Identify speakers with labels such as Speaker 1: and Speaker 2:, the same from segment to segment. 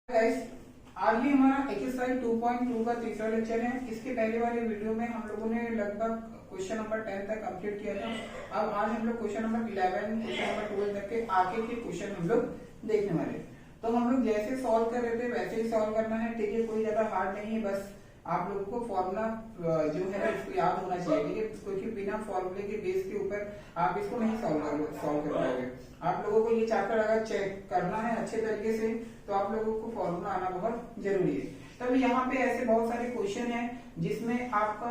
Speaker 1: Guys, आज ये हमारा एक्सरसाइज 2.2 का तीसरा लेक्चर है। इसके पहले वाले वीडियो में हम लोगों ने लगभग क्वेश्चन नंबर 10 तक कंप्लीट किया था। अब आज हम लोग क्वेश्चन नंबर 11, क्वेश्चन नंबर 12 तक के आगे के क्वेश्चन हम लोग देखने वाले। तो हम लोग जैसे सॉल्व कर रहे थे वैसे ही सॉल्व करना है, ठीक है। कोई ज्यादा हार्ड नहीं है, बस आप लोगों को फॉर्मूला जो है ना इसको याद होना चाहिए, ठीक है। क्योंकि बिना फॉर्मूले के बेस के ऊपर आप इसको नहीं सॉल्व कर पाओगे। आप लोगों को ये चैप्टर अगर चेक करना है अच्छे तरीके से तो आप लोगों को फॉर्मूला आना बहुत जरूरी है। तब यहाँ पे ऐसे बहुत सारे क्वेश्चन हैं जिसमें आपका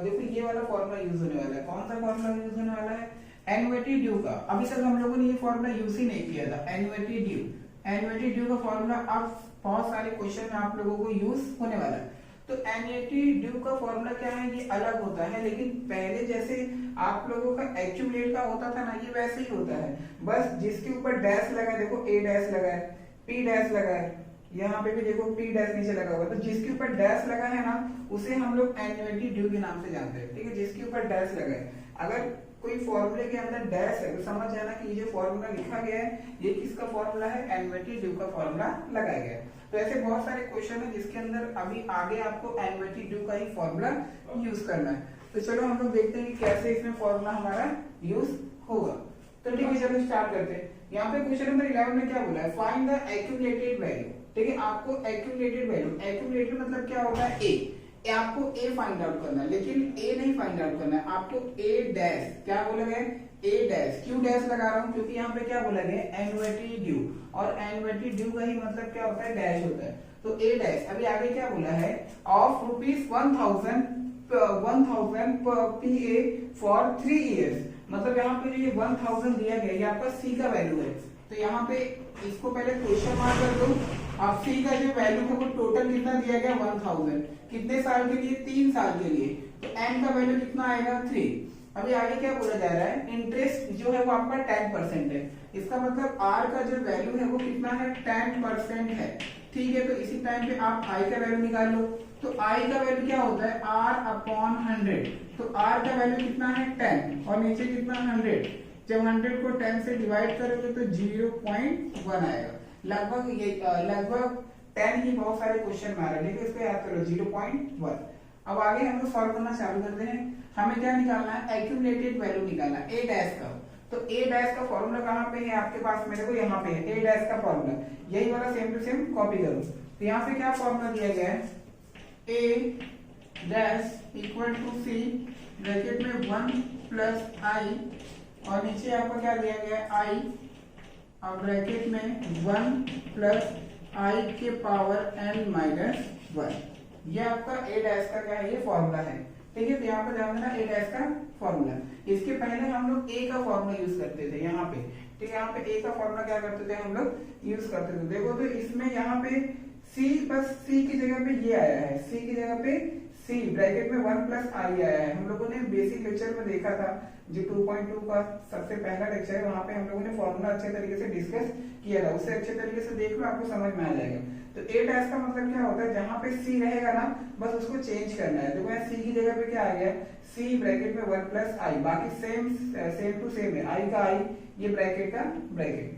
Speaker 1: देखो ये वाला फॉर्मूला यूज होने वाला है। कौन सा फॉर्मूला यूज होने वाला है? एन्युटी ड्यू का। अभी तक हम लोगों ने ये फॉर्मूला यूज ही नहीं किया था, एन्युटी ड्यू का फॉर्मूला अब बहुत सारे क्वेश्चन में आप लोगों को यूज होने वाला है। तो एन्युटी ड्यू का फॉर्मूला क्या है? ये अलग होता है, लेकिन पहले जैसे आप लोगों का एक्यूमुलेट का होता था ना, ये वैसे ही होता है। बस जिसके ऊपर डैश लगा है, देखो ए डैश लगा है, पी डैश लगा है, यहाँ पे भी देखो पी डैश नीचे लगा हुआ है। तो जिसके ऊपर डैश लगा है ना उसे हम लोग एन्युटी ड्यू के नाम से जानते हैं, ठीक है। जिसके ऊपर डैश लगा है, अगर कोई फॉर्मूले के अंदर डैश है तो समझ जाना कि ये जो फॉर्मूला लिखा गया है ये किसका फॉर्मूला है? एन्युटी ड्यू का फॉर्मूला लगाया गया है। तो ऐसे बहुत सारे क्वेश्चन है जिसके अंदर अभी आगे आपको एन्युटी ड्यू का ही फॉर्मूला यूज करना है। तो चलो हम लोग देखते हैं कि कैसे इसमें फॉर्मूला हमारा यूज होगा। तो ठीक है, चलो स्टार्ट करते हैं। यहाँ पे क्वेश्चन नंबर 11 में क्या बोला है? फाइंड द एक्यूमुलेटेड वैल्यू, ठीक है। आपको एक्यूमुलेटेड वैल्यू, एक्यूमुलेटेड मतलब क्या होता है? ए, आपको ए फाइंड आउट करना है, लेकिन ए नहीं फाइंड आउट करना है आपको, ए डैश। क्या बोला गया? ए डैश। क्यों डैश लगा रहा हूं? क्योंकि यहाँ पे क्या बोला गया? एन्युटी ड्यू, और एन्युटी ड्यू का ही मतलब क्या होता है? डैश होता है। तो ए डैश। अभी आगे क्या बोला है? Of ₹1000 PA for 3 years. मतलब यहाँ पे जो ये 1000 दिया गया ये आपका सी का वैल्यू है। तो यहाँ पे इसको पहले क्वेश्चन मार्क कर दो। अब सी का जो वैल्यू है वो टोटल कितना दिया गया? 1000। कितने साल के लिए? 3 साल के लिए। तो एन का वैल्यू कितना आएगा? 3। अभी आगे क्या बोला जा रहा है? इंटरेस्ट जो है वो आपका 10% है। इसका मतलब आर का जो वैल्यू है वो कितना है? 10% है, ठीक है। तो इसी टाइम पे आप आई का वैल्यू निकाल लो। तो आई का वैल्यू क्या होता है? R upon 100। तो R का वैल्यू कितना है? 10, और नीचे कितना? 100। जब 100 को 10 से डिवाइड करोगे तो 0.1 आएगा। लगभग 10 ही बहुत सारे क्वेश्चन में आ रहा है, लेकिन इसको याद करो 0.1। अब आगे हम लोग सॉल्व करना चालू करते हैं। हमें क्या निकालना है? एक्यूमुलेटेड वैल्यू निकालना है, ए डैश का। तो ए डैश का फॉर्मूला कहाँ पे है आपके पास? मेरे को यहाँ पे है ए डैश का फॉर्मूला। यही वाला सेम टू सेम कॉपी करो। तो यहाँ पे क्या फॉर्मूला दिया गया है? A dash equal to C, bracket में 1 प्लस आई, और नीचे आपको क्या दिया गया है? आई, और ब्रैकेट में 1 प्लस आई के पावर n माइनस 1। ये आपका ए डैश का क्या है? ये फॉर्मूला है, ठीक है। तो यहाँ पर ध्यान देना ए डैश का फॉर्मूला। इसके पहले हम लोग ए का फॉर्मूला यूज करते थे यहाँ पे, ठीक है। यहाँ पे ए का फॉर्मूला क्या करते थे हम लोग? यूज करते थे। देखो तो इसमें यहाँ पे सी, बस सी की जगह पे ये आया है, सी की जगह पे सी, ब्रैकेट में 1 प्लस आई आया है। हम लोगों ने बेसिक लेक्चर में देखा था, जो 2.2 का सबसे पहला लेक्चर है, वहां पे हम लोगों ने फॉर्मूला अच्छे तरीके से डिस्कस किया था। उससे अच्छे तरीके से देख लो, आपको समझ में आ जाएगा। तो ए डैश का मतलब क्या होता है? जहां पे सी रहेगा ना बस उसको चेंज करना है। देखो सी की जगह पे क्या आ गया? सी ब्रैकेट में 1 प्लस आई, बाकी सेम टू सेम है, आई का आई, ये ब्रैकेट का ब्रैकेट।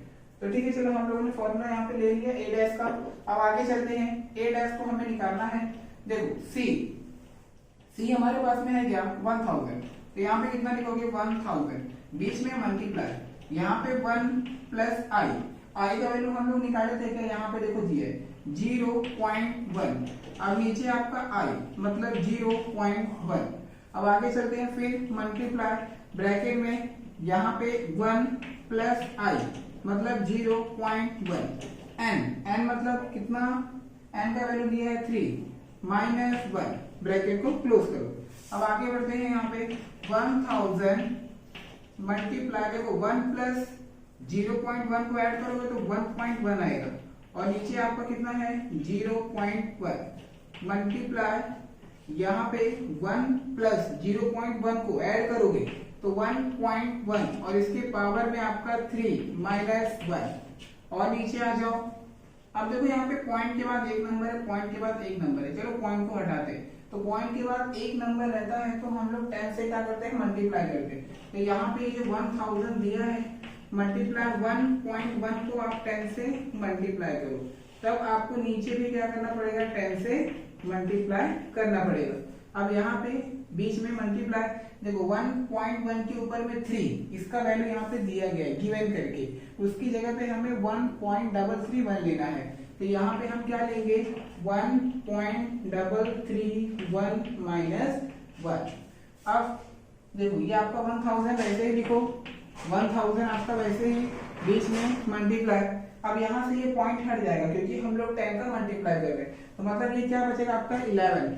Speaker 1: तो ठीक है, चलो हम लोगों ने फॉर्मूला यहाँ पे ले लिया ए डैश का। अब आगे चलते हैं। ए डैश को हमें निकालना है। देखो सी हमारे पास में है क्या? 1000। तो यहाँ पे कितना लिखोगे? 1000, बीच में मल्टीप्लाई, यहाँ पे 1 प्लस आई, आई का वैल्यू हम लोग निकाले थे क्या? यहाँ पे देखो दिया है 0.1। अब नीचे आपका आई मतलब 0.1। अब आगे चलते हैं, फिर मल्टीप्लाई, ब्रैकेट में यहाँ पे 1 प्लस आई मतलब 0.1, एन मतलब कितना? एन का वैल्यू दिया है 3 माइनस 1, ब्रैकेट को क्लोज करो। अब आगे बढ़ते हैं, यहाँ पे 1000 मल्टीप्लाई, देखो 1 प्लस 0.1 को ऐड करोगे तो 1.1 आएगा, और नीचे आपका कितना है? 0.1 मल्टीप्लाई, यहाँ पे 1 प्लस 0.1 को ऐड करोगे तो 1.1, और इसके पावर में आपका 3 माइनस 1, और नीचे आ जाओ। अब देखो यहाँ पे पॉइंट के बाद एक नंबर है, पॉइंट के बाद एक नंबर है। चलो पॉइंट को हटाते हैं। तो पॉइंट के बाद एक नंबर रहता है तो हम लोग 10 से क्या करते हैं? मल्टीप्लाई करते हैं। तो यहाँ पे जो 1000 दिया है, मल्टीप्लाई 1.1 को आप 10 से मल्टीप्लाई करो, तब आपको नीचे भी क्या करना पड़ेगा, 10 से मल्टीप्लाई करना पड़ेगा। अब यहाँ पे बीच में मल्टीप्लाई, देखो 1.1 के ऊपर में 3, इसका वैल्यू यहाँ पे दिया गया है गिवन करके, उसकी जगह पे हमें 1.331 लेना है। तो यहाँ पे हम क्या लेंगे, 1.331 माइनस 1। अब देखो ये आपका 1000 वैसे ही लिखो, 1000 आपका वैसे ही बीच में मल्टीप्लाई। अब यहाँ से ये पॉइंट हट जाएगा क्योंकि हम लोग 10 का मल्टीप्लाई कर रहे हैं, तो मतलब ये क्या बचेगा आपका 11।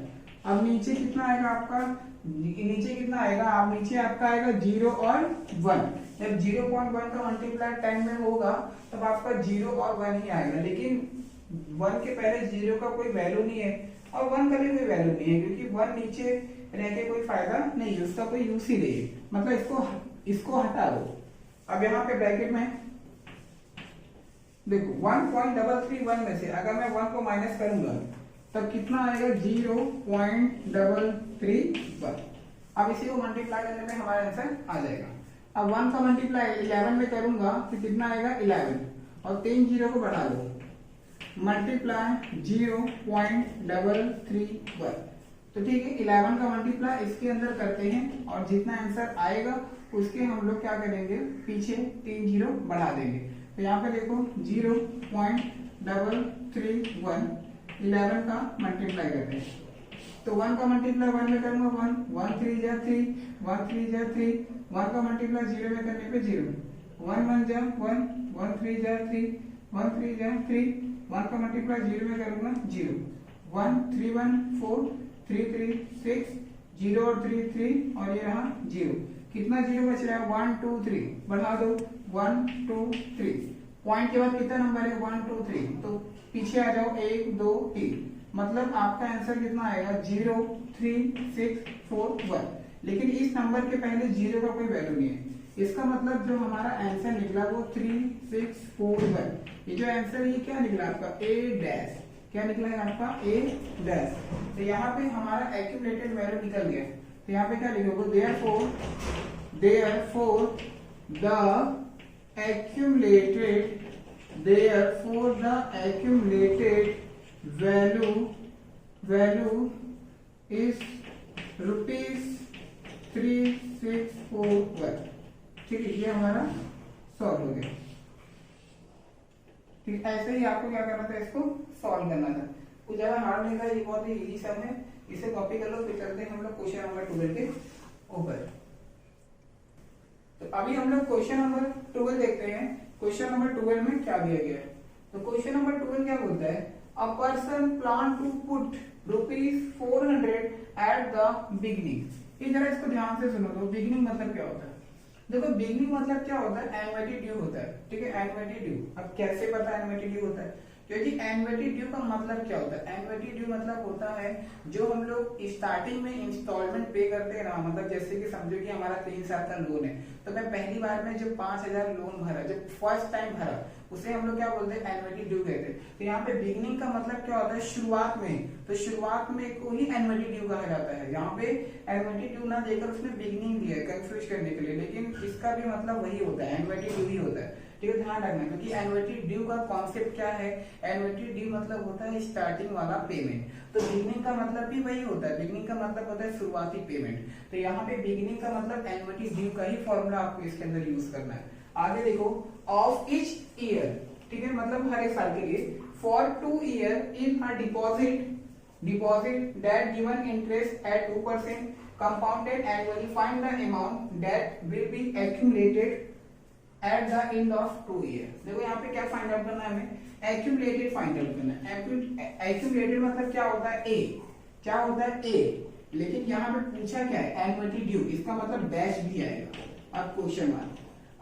Speaker 1: अब नीचे कितना आएगा आपका, नीचे कितना आएगा, आप नीचे आपका आएगा 0 और 1। जब 0.1 का मल्टीप्लाई 10 में होगा तब आपका 0 और 1 ही आएगा, लेकिन 1 के पहले 0 का कोई वैल्यू नहीं है और 1 का भी कोई वैल्यू नहीं है, क्योंकि 1 नीचे रह के कोई फायदा नहीं है, उसका कोई यूज ही नहीं है, मतलब इसको हटा दो। अब यहाँ पे ब्रैकेट में देखो 1.331 में से अगर मैं 1 को माइनस करूंगा तब कितना आएगा, 0.331। अब इसी को मल्टीप्लाई करने में हमारा आंसर आ जाएगा। अब 1 का मल्टीप्लाई 11 में करूंगा तो कितना आएगा 11, और 3 जीरो को बढ़ा दो, मल्टीप्लाई 0.331। तो ठीक है, 11 का मल्टीप्लाई इसके अंदर करते हैं और जितना आंसर आएगा उसके हम लोग क्या करेंगे, पीछे 3 जीरो बढ़ा देंगे। तो यहाँ पे देखो 0.331 11 का मल्टीप्लाई करते हैं, तो 1 का मल्टीप्लाई 1 में करूंगा 1, 1 3 जा 3, 1 3 जा 3, 1 का मल्टीप्लाई 0 में करने पे 0, 1 1 जा 1, 1 3 जा 3, 1 3 जा 3, 1 का मल्टीप्लाई 0 में करूंगा 0, 1 3 1 4, 3 3 6, 0 और 3 3, और ये रहा 0। कितना 0 बच रहा है, 1 2 3, बढ़ा दो 1 2 3, पॉइंट के बाद कितना नंबर है 1 2 3, तो पीछे आ जाओ 1 2 3, मतलब आपका आंसर कितना आएगा 0 3 6 4 1। लेकिन इस नंबर के पहले 0 का कोई वैल्यू नहीं है, इसका मतलब जो हमारा आंसर निकला वो 3 6 4 1। ये जो आंसर ये क्या निकला आपका A डैश, क्या निकला है आपका A डैश। तो यहाँ पे हमारा एक्यूमुलेटेड वैल्यू निकल गया। तो यहाँ पे क्या लिखोगे, therefore the accumulated value is ₹3641। ठीक है, ये हमारा सॉल्व हो गया। ठीक, ऐसे ही आपको क्या करना था, इसको सॉल्व करना था, कुछ ज्यादा हार्ड नहीं था, ये बहुत ही इजी सम है, इसे कॉपी कर लो। फिर चलते हैं हम लोग क्वेश्चन नंबर 12 के ऊपर। तो अभी हम लोग क्वेश्चन नंबर 12 देखते हैं। क्वेश्चन नंबर 12 में क्या दिया गया है, तो क्वेश्चन नंबर 12 क्या बोलता है, a person plan to put ₹400 at the beginning. ये जरा इसको ध्यान से सुनो, तो बिगिनिंग मतलब क्या होता है, देखो बिगिनिंग मतलब क्या होता है, एनुअली ड्यू होता है। ठीक है, एनुअली ड्यू। अब कैसे पता एनुअली ड्यू होता है, क्योंकि एनुअली ड्यू का मतलब क्या होता है, एनुअली ड्यू मतलब होता है जो हम लोग स्टार्टिंग में इंस्टॉलमेंट पे करते हैं ना, मतलब जैसे कि समझो कि हमारा 3 साल का लोन है, तो मैं पहली बार में जब 5000 लोन भरा, जब फर्स्ट टाइम भरा, उसे हम लोग क्या बोलते हैं, एनुअली ड्यू कहते हैं। तो यहाँ पे बिगिनिंग का मतलब क्या होता है, शुरुआत में, तो शुरुआत में को ही एनुअली ड्यू कहा जाता है। यहाँ पे एनुअली ड्यू ना देकर उसने बिगिनिंग दिया है कंफ्यूज करने के लिए, लेकिन इसका भी मतलब वही होता है, एनुअली ड्यू ही होता है। ठीक है, ध्यान रखना, क्योंकि एनुअली ड्यू का कॉन्सेप्ट क्या है, एनुअली ड्यू मतलब होता है स्टार्टिंग वाला पेमेंट, तो बिगिनिंग का मतलब भी वही होता है, बिगिनिंग का मतलब होता है शुरुआती पेमेंट। तो यहाँ पे बिगिनिंग का मतलब एनुअली ड्यू का ही फॉर्मूला आपको इसके अंदर यूज करना है। आगे देखो, ऑफ ईच ईयर, ठीक है, मतलब हर एक साल के लिए, for 2 year in a deposit that given interest at 2% compounded annually, find the amount that will be accumulated at the end of 2 years। देखो यहाँ पे क्या फाइंड आउट करना है हमें, एक्यूमुलेटेड फाइंड आउट करना है। एक्यूमुलेटेड मतलब क्या होता है, ए, क्या होता है ए, लेकिन यहाँ पे पूछा क्या है, एनुअली ड्यू, इसका मतलब बैच भी आएगा। अब क्वेश्चन मार्क,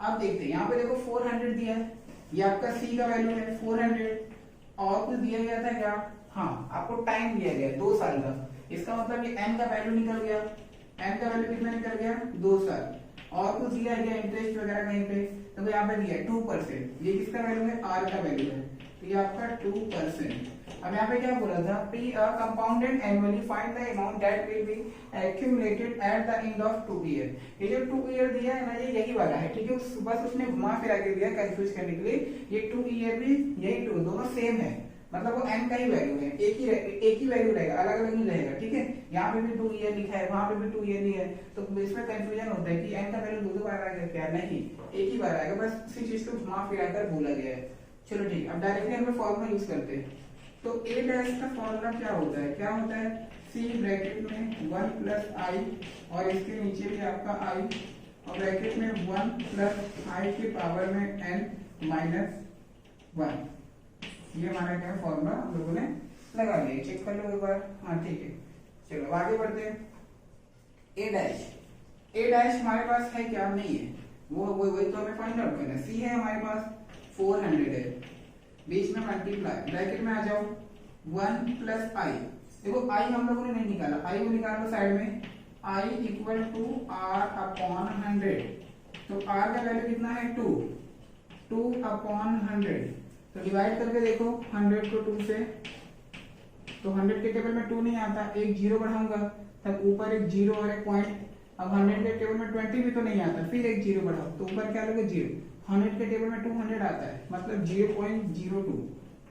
Speaker 1: अब देखते हैं, यहाँ पे देखो 400 दिया है, ये आपका सी का वैल्यू है 400, और कुछ दिया गया था क्या, हाँ आपको टाइम दिया गया 2 साल का, इसका मतलब ये एन का वैल्यू निकल गया, एन का वैल्यू कितना निकल गया 2 साल, और कुछ दिया गया इंटरेस्ट वगैरह कहीं पे, तो यहाँ पे दिया 2%, ये किसका वैल्यू है, आर का वैल्यू है, तो ये आपका 2%। अब यहाँ पे क्या बोला था, P compounded annually, find the amount that will be accumulated at the end of 2 year. ये जो 2 ईयर दिया है ना, ये यही वाला है। ठीक है, बस उसने घुमा फिरा के दिया कंफ्यूज करने के लिए, ये 2 ईयर भी यही 2, दोनों सेम है, मतलब वो n का ही वैल्यू है, एक ही वैल्यू रहेगा, अलग अलग नहीं रहेगा, ठीक है। यहाँ पे भी 2 ईयर लिखा है, वहां पे भी 2 ईयर है, तो इसमें कंफ्यूजन होता है कि n का वैल्यू दो बार आएगा क्या, नहीं एक ही बार आएगा, बस इसी चीज को घुमा फिरा कर बोला गया है। चलो ठीक है, अब डायरेक्टली हम फॉर्मूला यूज करते हैं। तो a डैश का फॉर्मूला क्या होता है, क्या होता है, c ब्रैकेट में 1 प्लस आई और इसके नीचे भी आपका i और ब्रैकेट में 1 प्लस आई के पावर में n माइनस 1। ये हमारा क्या फॉर्मूला हम लोगों ने लगा लिया, चेक कर लो एक बार। हाँ ठीक है, चलो आगे बढ़ते हैं। ए डैश हमारे पास है क्या, नहीं है, वो वही तो हमें फाइंड आउट करना है। सी है हमारे पास 400 है, बीच में मल्टीप्लाई, ब्रैकेट में आ जाओ 1 प्लस आई। देखो आई हम लोगों ने नहीं निकाला, आई को निकालो साइड में, I equal to are upon 100। तो आर का वैल्यू कितना है 2 अपॉन 100। तो डिवाइड करके देखो 100 को 2 से, तो 100 के टेबल में 2 नहीं आता, एक जीरो बढ़ाऊंगा तब ऊपर एक जीरो और एक पॉइंट। अब 100 के टेबल में 20 भी तो नहीं आता, फिर एक जीरो बढ़ाओ तो ऊपर क्या लोगे 0। 100 के टेबल में 200 आता है, मतलब 0.02।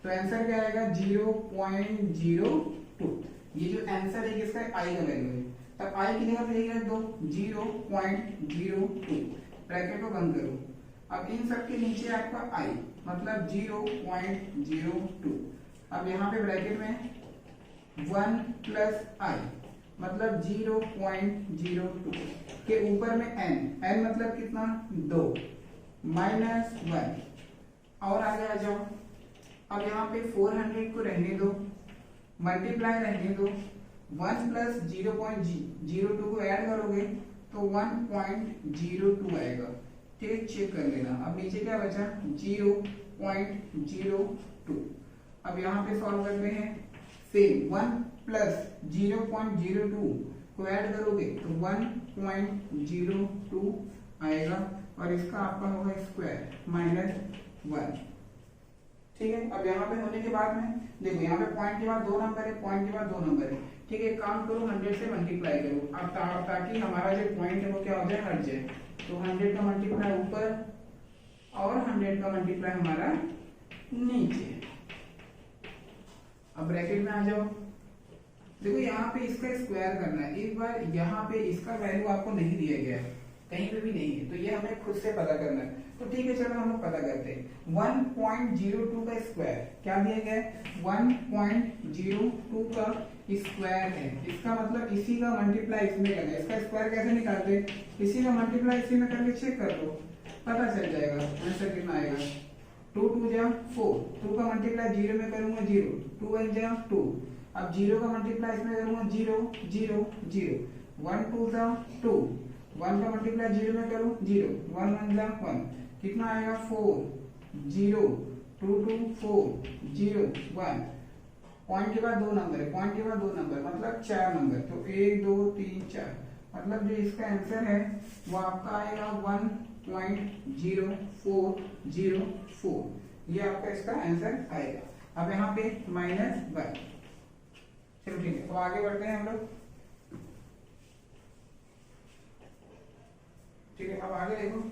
Speaker 1: तो आंसर क्या आएगा 0.02। ये जो आंसर है इसका आई का वैल्यू है। तब आई की जगह पे यही रख दो 0.02, ब्रैकेट को बंद करो। अब इन सब के नीचे आपका आई मतलब 0.02। अब यहाँ पे ब्रैकेट में 1 प्लस आई मतलब 0.02 के ऊपर में n मतलब कितना 2 माइनस 1। और आगे आ जाओ, अब यहाँ पे 400 को रहने दो, मल्टीप्लाई रहने दो, 1 प्लस 0.02 को ऐड करोगे तो 1.02 आएगा, ठीक है, चेक कर लेना। अब नीचे क्या बचा 0.02। अब यहाँ पे सॉल्व करते हैं, सेम 1 प्लस 0.02 को ऐड करोगे तो 1.02 आएगा और इसका आपका होगा स्क्वायर माइनस 1, ठीक है। अब यहाँ पे होने के बाद में देखो यहाँ पे पॉइंट के बाद 2 नंबर है, पॉइंट के बाद 2 नंबर है, ठीक है। काम करो 100 से मल्टीप्लाई करो अब ताकि हमारा जो पॉइंट है वो क्या हो जाए हट जाए। तो 100 का मल्टीप्लाई ऊपर और 100 का मल्टीप्लाई हमारा नीचे। अब ब्रैकेट में आ जाओ, देखो यहाँ पे इसका स्क्वायर करना है। एक बार यहाँ पे इसका वैल्यू आपको नहीं दिया गया है, कहीं पे भी नहीं है, तो ये हमें खुद से पता करना है। तो ठीक है चलो हम लोग पता करते हैं। 1.02 का स्क्वायर क्या दिया गया है 1.02 का स्क्वायर है, इसका मतलब इसी का मल्टीप्लाई इसमें करना है। इसका स्क्वायर कैसे निकालते हैं, इसी का मल्टीप्लाई इसी में करके चेक कर लो, पता चल जाएगा आंसर कितना आएगा। 2 2 जा 4, 2 का मल्टीप्लाई 0 में करूंगा 0, 2 1 जा 2। अब 0 का मल्टीप्लाई इसमें करूंगा 0 0 0, 1 2 जा 2, 1 का मल्टीप्लाई 0 में करूं 0, 1 1 जा 1, कितना आएगा 4 0 2 2 4 0 1। पॉइंट के बाद 2 नंबर है, पॉइंट के बाद 2 नंबर मतलब 4 नंबर, तो 1 2 3 4, मतलब जो इसका आंसर है वो आपका आएगा 1.0404। ये आपका इसका आंसर आएगा। अब यहाँ पे -1। चलो ठीक है, तो आगे बढ़ते हैं हम लोग, ठीक है। अब आगे देखो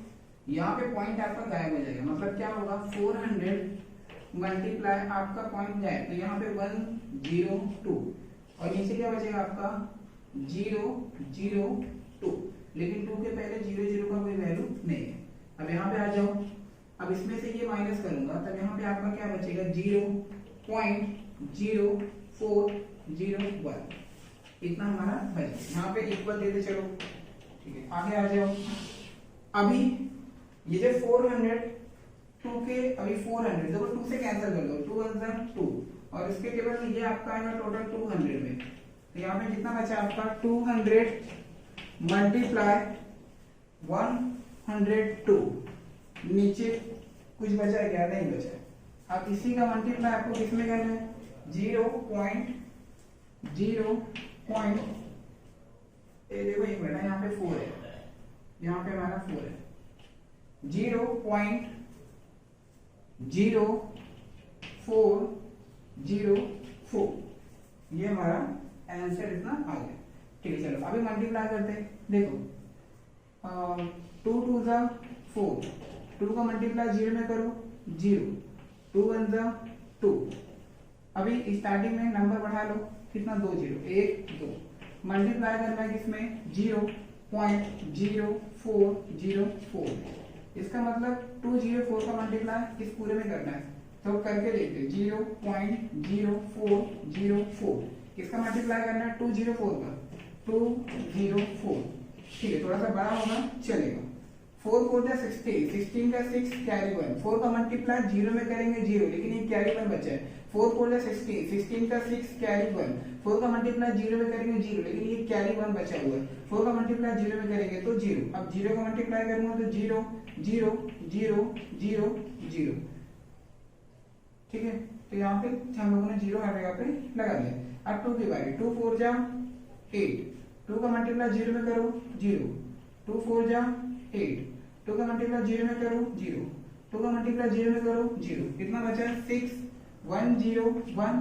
Speaker 1: यहाँ पे पॉइंट आपका गायब हो जाएगा, मतलब क्या होगा 400 मल्टीप्लाई आपका पॉइंट जाए तो यहाँ पे 102 और नीचे क्या बचेगा आपका 002, लेकिन 2 के पहले 0 का कोई वैल्यू नहीं है। अब यहाँ पे आ जाओ, अब इसमें से ये माइनस करूंगा तब यहाँ पे आपका क्या बचेगा 0.0401, इतना हमारा बच। यहाँ पे इक्वल देते चलो, ठीक है। आगे आ जाओ, अभी ये जो 400 2 के अभी 400 देखो 2 से कैंसिल कर दो, 2 1 जा 2 और इसके टेबल में ये आपका आएगा टोटल 200 में। तो यहाँ पे कितना बचा आपका 200 मल्टीप्लाई 102, नीचे कुछ बचा क्या, नहीं बचा। अब इसी का मल्टीप्लाई आपको किसमें करना है 0.0 देखो एक मिनट, यहाँ पे 4 है, यहाँ पे हमारा 4 है, 0.0404, ये हमारा आंसर इतना आ गया, ठीक है। चलो अभी मल्टीप्लाई करते हैं, देखो 2 2 जा 4, 2 का मल्टीप्लाई 0 में करो 0, 2 1 जा 2, अभी स्टार्टिंग में नंबर बढ़ा लो, कितना 2 जीरो, 1 2, मल्टीप्लाई करना है किसमें 0.0404, इसका मतलब 204 का मल्टीप्लाई इस पूरे में करना है, तो करके देखते 0.0404, किसका मल्टीप्लाई करना है 204 का, 204, ठीक है, थोड़ा सा बड़ा होगा चलेगा। 4 4 जा 16, 16 का 6 कैरी 1, 4 का मल्टीप्लाई 0 में करेंगे 0, लेकिन ये कैरी 1 बचा है। 4 4 जा 16, 16 का 6 कैरी 1, 4 का मल्टीप्लाई 0 में करेंगे 0, लेकिन ये कैरी 1 बचा हुआ है। 4 का मल्टीप्लाई 0 में करेंगे तो 0, अब 0 का मल्टीप्लाई करूंगा तो 0 0 0 0 0, ठीक है, तो यहाँ पे हम लोगों ने 0 हर जगह पे लगा दिया। अब 2 की बारी, 2 4 जा 8, 2 का मल्टीप्लाई 0 में करो 0, 2 4 जा 8, 2 का मल्टीप्लाई 0 में करो 0, 2 का मल्टीप्लाई 0 में करो 0, कितना बचा 6 1 0 1,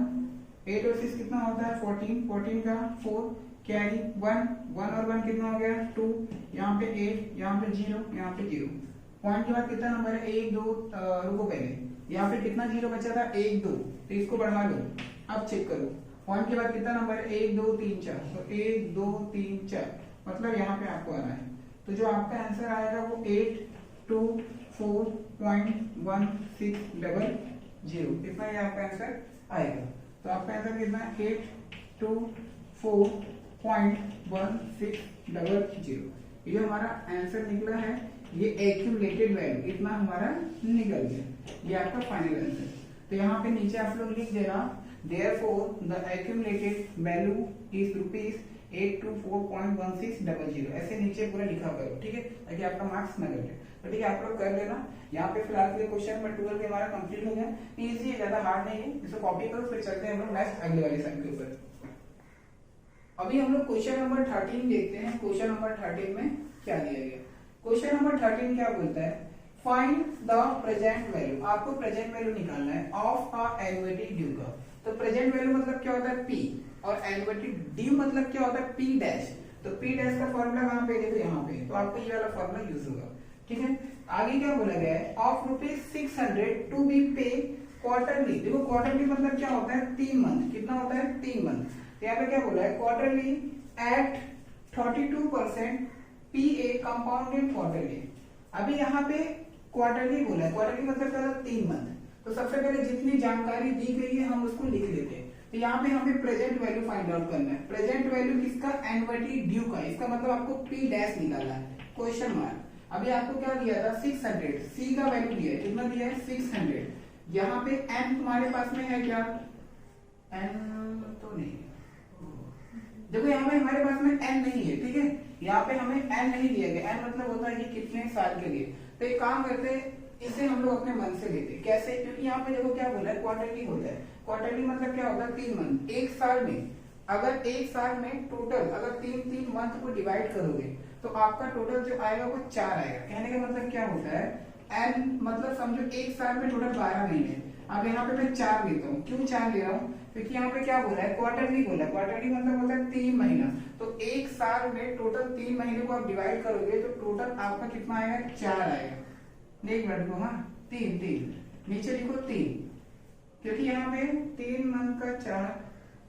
Speaker 1: 8 और 6 कितना होता है 14, 14 का 4 कैरी 1, 1 और 1 कितना हो गया 2, यहाँ पे 8, यहाँ पे 0, यहाँ पे 0, पॉइंट के बाद कितना नंबर है 1 2, रुको पहले यहाँ पे कितना 0 बचा था 1 2, तो इसको बढ़ा लो। अब चेक करो पॉइंट के बाद कितना नंबर है 1 2 3 4, तो 1 2 3 4, मतलब यहाँ पे आपको आना है, तो जो आपका आंसर आएगा वो 824.1600, कितना ये आपका आंसर आएगा। तो आपका आंसर कितना है 824.1600, ये जो हमारा आंसर निकला है ये एक्यूमुलेटेड वैल्यू इतना हमारा निकल गया, ये आपका फाइनल आंसर। तो यहाँ पे नीचे आप लोग लिख देना therefore the accumulated value is ₹824.1600, ऐसे नीचे पूरा लिखा करो, ठीक है, ताकि आपका मार्क्स न घटे। तो ठीक है, आप लोग कर लेना। यहाँ पे फिलहाल के लिए क्वेश्चन नंबर 12 भी हमारा कंप्लीट हो गया, इजी है, ज्यादा हार्ड नहीं है, इसको कॉपी करो, फिर चलते हैं हम लोग नेक्स्ट अगले वाले साइड के ऊपर। अभी हम लोग क्वेश्चन नंबर 13 देखते हैं, क्वेश्चन नंबर 13 में क्या दिया गया। क्वेश्चन नंबर 13 क्या बोलता है, फाइंड द प्रेजेंट वैल्यू, आपको प्रेजेंट वैल्यू निकालना है ऑफ अ एन्युटी ड्यू का। तो प्रेजेंट वैल्यू मतलब क्या होता है P, और एन्युटी ड्यू मतलब क्या होता है P डैश। तो P डैश का फॉर्मूला कहां पे देखो यहाँ पे, तो आपको ये वाला फॉर्मूला यूज होगा, ठीक है। आगे क्या बोला गया है, ऑफ ₹600 टू बी पे क्वार्टरली। देखो क्वार्टरली मतलब क्या होता है 3 मंथ, कितना होता है 3 मंथ। तो यहाँ पे क्या बोला है quarterly at 32% PA compounded quarterly. अभी यहाँ पे क्वार्टरली बोला है, क्वार्टरली मतलब क्या होता है 3 मंथ। तो सबसे पहले जितनी जानकारी दी गई है हम उसको लिख देते हैं। तो यहाँ पे हमें प्रेजेंट वैल्यू फाइंड आउट करना है। प्रेजेंट वैल्यू किसका, एन्युटी ड्यू का, इसका मतलब आपको P डैश निकालना है, क्वेश्चन मार्क। अभी आपको क्या दिया था 600, C का वैल्यू दिया है, कितना दिया है 600। यहाँ पे N तुम्हारे पास में है क्या, N तो नहीं, देखो यहाँ पे हमारे पास में N नहीं है, ठीक है, यहाँ पे हमें N नहीं दिया गया। N मतलब होता है कि कितने साल के लिए। तो एक काम करते हैं, इसे हम लोग अपने मन से लेते हैं, कैसे, क्योंकि यहाँ पे देखो क्या बोला है क्वार्टरली होता है। क्वार्टरली मतलब क्या होता है 3 मंथ, एक साल में, अगर एक साल में टोटल अगर 3 मंथ को डिवाइड करोगे तो आपका टोटल जो आएगा वो 4 आएगा। कहने का मतलब क्या होता है, N मतलब समझो एक साल में टोटल 12 महीने। अब यहाँ पे मैं 4 लेता हूँ, क्यों 4 ले रहा हूँ, क्योंकि यहाँ पे क्या बोला है क्वार्टरली बोला है। क्वार्टरली मतलब होता है 3 महीना, तो एक साल में टोटल 3 महीने को आप डिवाइड करोगे तो टोटल आपका कितना आएगा 4 आएगा। एक मिनट को, हाँ 3 नीचे लिखो 3, क्योंकि यहाँ पे 3 मंथ का 4,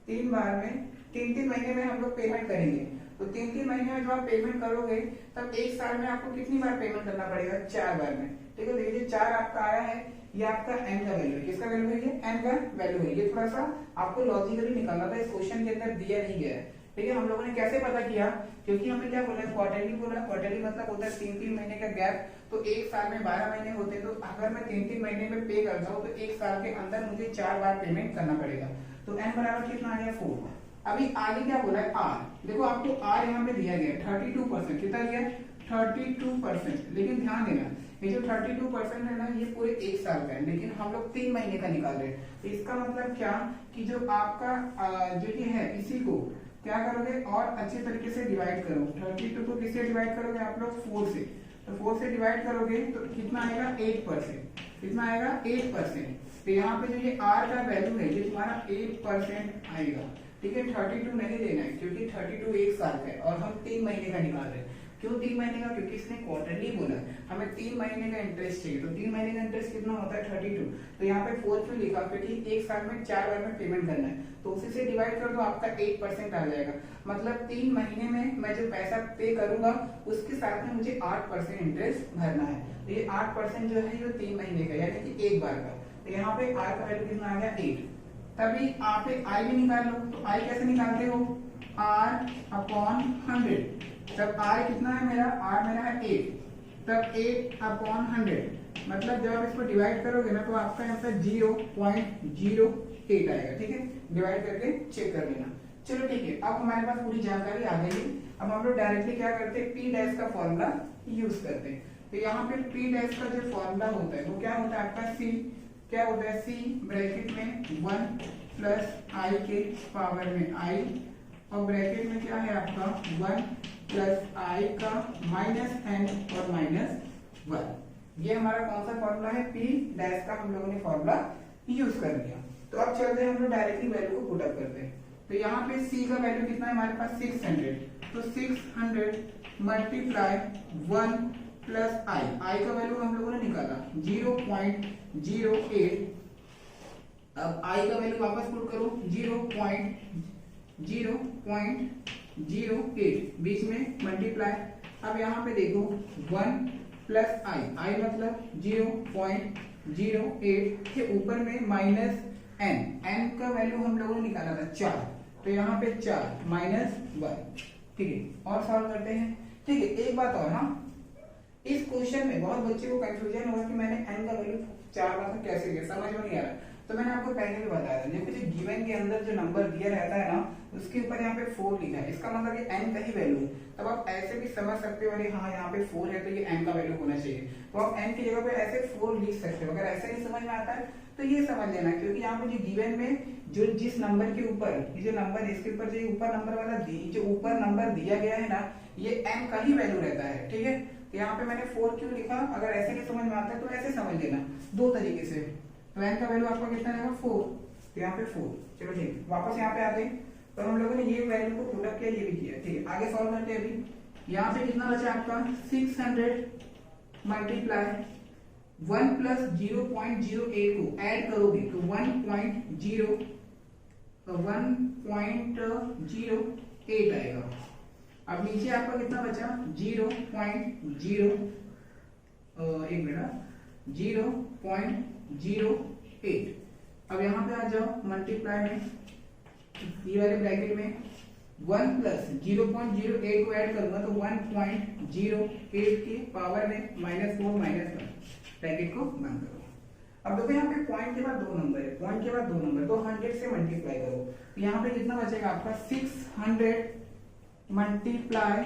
Speaker 1: 3 बार में 3 महीने में हम लोग पेमेंट करेंगे। तो 3 महीने में जब आप पेमेंट करोगे तब एक साल में आपको कितनी बार पेमेंट करना पड़ेगा, 4 बार में, ठीक है। देखिए 4 आपका आया है, ये आपका N का वैल्यू है, किसका वैल्यू है ये N का वैल्यू है। ये थोड़ा सा आपको लॉजिकली निकालना था, इस क्वेश्चन के अंदर दिया नहीं गया है, ठीक है। हम लोगों ने कैसे पता किया, क्योंकि हमें क्या बोला है क्वार्टरली बोला। क्वार्टरली मतलब होता है 3 महीने का गैप, तो एक साल में 12 महीने होते हैं। तो अगर मैं 3 महीने में पे करता हूँ तो एक साल के अंदर मुझे 4 बार पेमेंट करना पड़ेगा। तो N बराबर कितना आ गया 4। अभी आगे क्या बोला है R, देखो आपको R यहाँ पे दिया गया 32%, कितना दिया 32%, लेकिन ध्यान देना ये जो 32% है ना ये पूरे एक साल का है, लेकिन हम लोग 3 महीने का निकाल रहे हैं। तो इसका मतलब क्या कि जो आपका जो ये है इसी को क्या करोगे और अच्छे तरीके से डिवाइड करो। 32 को किससे डिवाइड करोगे आप लोग 4 से, तो 4 से डिवाइड करोगे तो कितना आएगा 8%, कितना आएगा 8%। तो यहाँ पे जो ये R का वैल्यू है ये तुम्हारा 8% आएगा, ठीक है। 32 नहीं देना है क्योंकि 32 एक साल का है और हम 3 महीने का निकाल रहे हैं। क्यों 3 महीने का? क्योंकि इसने क्वार्टरली बोला है, हमें 3 महीने का इंटरेस्ट चाहिए, तो 3 महीने का इंटरेस्ट कितना होता है 32। तो यहाँ पे 4 क्यों लिखा? क्योंकि एक साल में 4 बार में पेमेंट करना है, तो उसी से डिवाइड कर दो, आपका 8% आ जाएगा। मतलब 3 महीने में मैं जो पैसा पे करूंगा उसके साथ में मुझे 8% इंटरेस्ट भरना है। तो ये 8% जो है ये 3 महीने का यानी कि एक बार का। तो यहाँ पे आर का वैल्यू कितना आ गया 8। तभी आप एक आई भी निकाल लो, तो आई कैसे निकालते हो? R upon 100। तब R कितना है मेरा? R मेरा है 8, तब 8 अपॉन 100, मतलब जब आप इसको डिवाइड करोगे ना तो आपका यहाँ पे 0.08 आएगा। ठीक है, डिवाइड करके चेक कर लेना। चलो ठीक है, अब हमारे पास पूरी जानकारी आ गई। अब हम लोग डायरेक्टली क्या करते हैं? P डैश का फॉर्मूला यूज करते हैं। तो यहाँ पे P डैश का जो फॉर्मूला होता है वो क्या होता है आपका? C क्या होता है? C ब्रैकेट में 1 प्लस I के पावर में I, और ब्रैकेट में क्या है आपका 1 प्लस I का माइनस n और माइनस 1। ये हमारा कौन सा फॉर्मूला है? P डैश का हम लोगों ने फॉर्मूला यूज कर लिया। तो अब चलते हैं हम लोग डायरेक्टली वैल्यू को पुट अप करते हैं। तो यहाँ पे C का वैल्यू कितना है हमारे पास? 600। तो 600 मल्टीप्लाई 1 प्लस I का वैल्यू हम लोगों ने निकाला 0.08। अब I का वैल्यू वापस पुट करो 0.08, बीच में मल्टीप्लाई। अब यहाँ पे देखो 1 प्लस I मतलब 0.08 के ऊपर में माइनस n का वैल्यू हम लोगों ने निकाला था 4, तो यहाँ पे 4 माइनस 1। ठीक है, और सॉल्व करते हैं। ठीक है, एक बात और ना, इस क्वेश्चन में बहुत बच्चे को कंफ्यूजन होगा कि मैंने n का वैल्यू 4 बार में कैसे किया, समझ में नहीं आ रहा। तो मैंने आपको पहले भी बताया था, देखो जो गिवन के अंदर जो नंबर दिया रहता है ना उसके ऊपर यहाँ पे 4 लिखा है, इसका मतलब ये n का ही वैल्यू है। तब आप ऐसे भी समझ सकते हो, अरे हाँ यहाँ पे 4 है तो ये n का वैल्यू होना चाहिए, तो आप n की जगह पे ऐसे 4 लिख सकते हो। अगर ऐसे नहीं समझ में आता है तो ये समझ लेना, क्योंकि यहाँ पे जो गिवन में जो जिस नंबर के ऊपर ये जो नंबर है इसके ऊपर जो ऊपर नंबर वाला जो ऊपर नंबर दिया गया है ना ये n का ही वैल्यू रहता है। ठीक है, तो यहाँ पे मैंने 4 क्यों लिखा? अगर ऐसे नहीं समझ में आता है तो ऐसे समझ लेना दो तरीके से। तो n का वैल्यू आपका कितना रहेगा 4, तो यहाँ पे 4। चलो ठीक, वापस यहाँ पे आते हैं। तो हम लोगों ने ये वैल्यू को पुट अप किया, ये भी किया। ठीक है, आगे सॉल्व करते हैं। अभी यहाँ पे कितना बचा आपका 600 मल्टीप्लाई 1 प्लस 0.08 को ऐड करोगे तो 1.08 आएगा। अब नीचे आपका कितना बचा 0.08। अब यहाँ पे आ जाओ मल्टीप्लाई में, ये वाले ब्रैकेट में 1 प्लस 0.08 को ऐड करूंगा तो 1.08 की पावर में -4 -1, ब्रैकेट को बंद करो। अब देखो यहाँ पे पॉइंट के बाद दो नंबर है, पॉइंट के बाद दो नंबर, तो 100 से मल्टीप्लाई करो तो यहाँ पे कितना बचेगा आपका 600 मल्टीप्लाई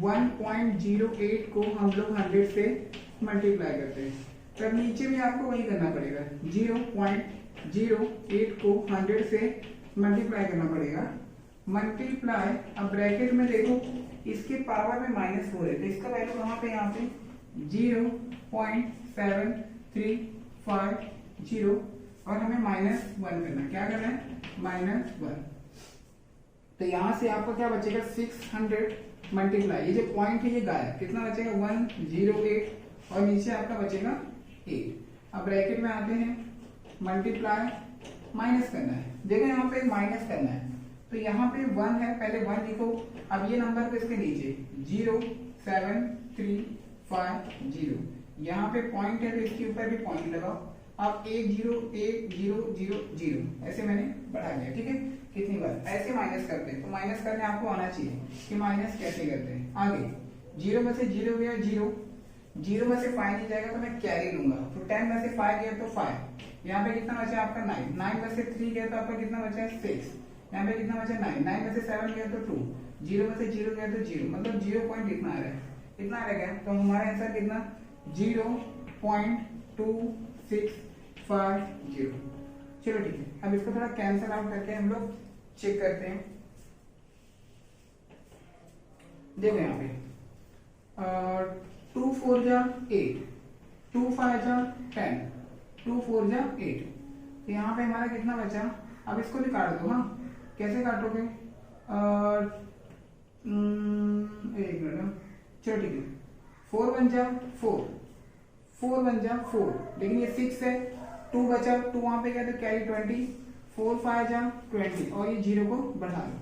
Speaker 1: 1.08 को हम लोग 100 से मल्टीप्लाई करते हैं। तब नीचे भी आपको वही करना पड़ेगा, 0.08 को 100 से मल्टीप्लाई करना पड़ेगा। मल्टीप्लाई, अब ब्रैकेट में देखो इसके पावर में -4 है तो इसका वैल्यू वहां पे यहाँ पे 0.7350 और हमें -1 करना, क्या करना है -1। तो यहां से आपका क्या बचेगा 600 मल्टीप्लाई, ये जो पॉइंट है ये गायब, कितना बचेगा 108 और नीचे आपका बचेगा 8। अब ब्रैकेट में आते हैं, मल्टीप्लाई माइनस करना है, देखो यहाँ पे माइनस करना है तो यहाँ पे 1 है, पहले 1 लिखो। अब ये नंबर को इसके नीचे 07350, यहाँ पे पॉइंट है तो इसके ऊपर भी पॉइंट लगाओ। अब 1 0 1 0 0 0 ऐसे मैंने बढ़ा दिया। ठीक है, कितनी बार ऐसे माइनस करते हैं, तो माइनस करने आपको आना चाहिए कि माइनस कैसे करते हैं। आगे 0 में से 0 गया 0, 0 में से 5 नहीं जाएगा तो मैं कैरी लूंगा, तो 10 में से 5 गया तो 5, यहाँ पे कितना बचा आपका 9, 9 में से 3 गया तो आपका कितना बचा 6, यहाँ पे कितना बचा 9, 9 में से 7 गया तो 2, 0 में से 0 गया तो 0, मतलब 0 पॉइंट इतना आ रहा है, इतना रह गया। तो हमारा आंसर कितना 0.2650। चलो ठीक है, अब इसको थोड़ा कैंसिल आउट करके हम लोग चेक करते हैं। देखो यहाँ पे 2 4 जा 8, 2 5 जा 10, 2 4 जा 8, तो यहाँ पे हमारा कितना बचा। अब इसको भी काट दो। हाँ, कैसे काटोगे, एक मिनट, चलो ठीक है, 4 1 जा 4, 4 1 जा 4, लेकिन ये 6 है, 2 बचा, 2 वहां पे गया तो कैरी 20, 4 5 जा 20 और ये 0 को बढ़ा लो,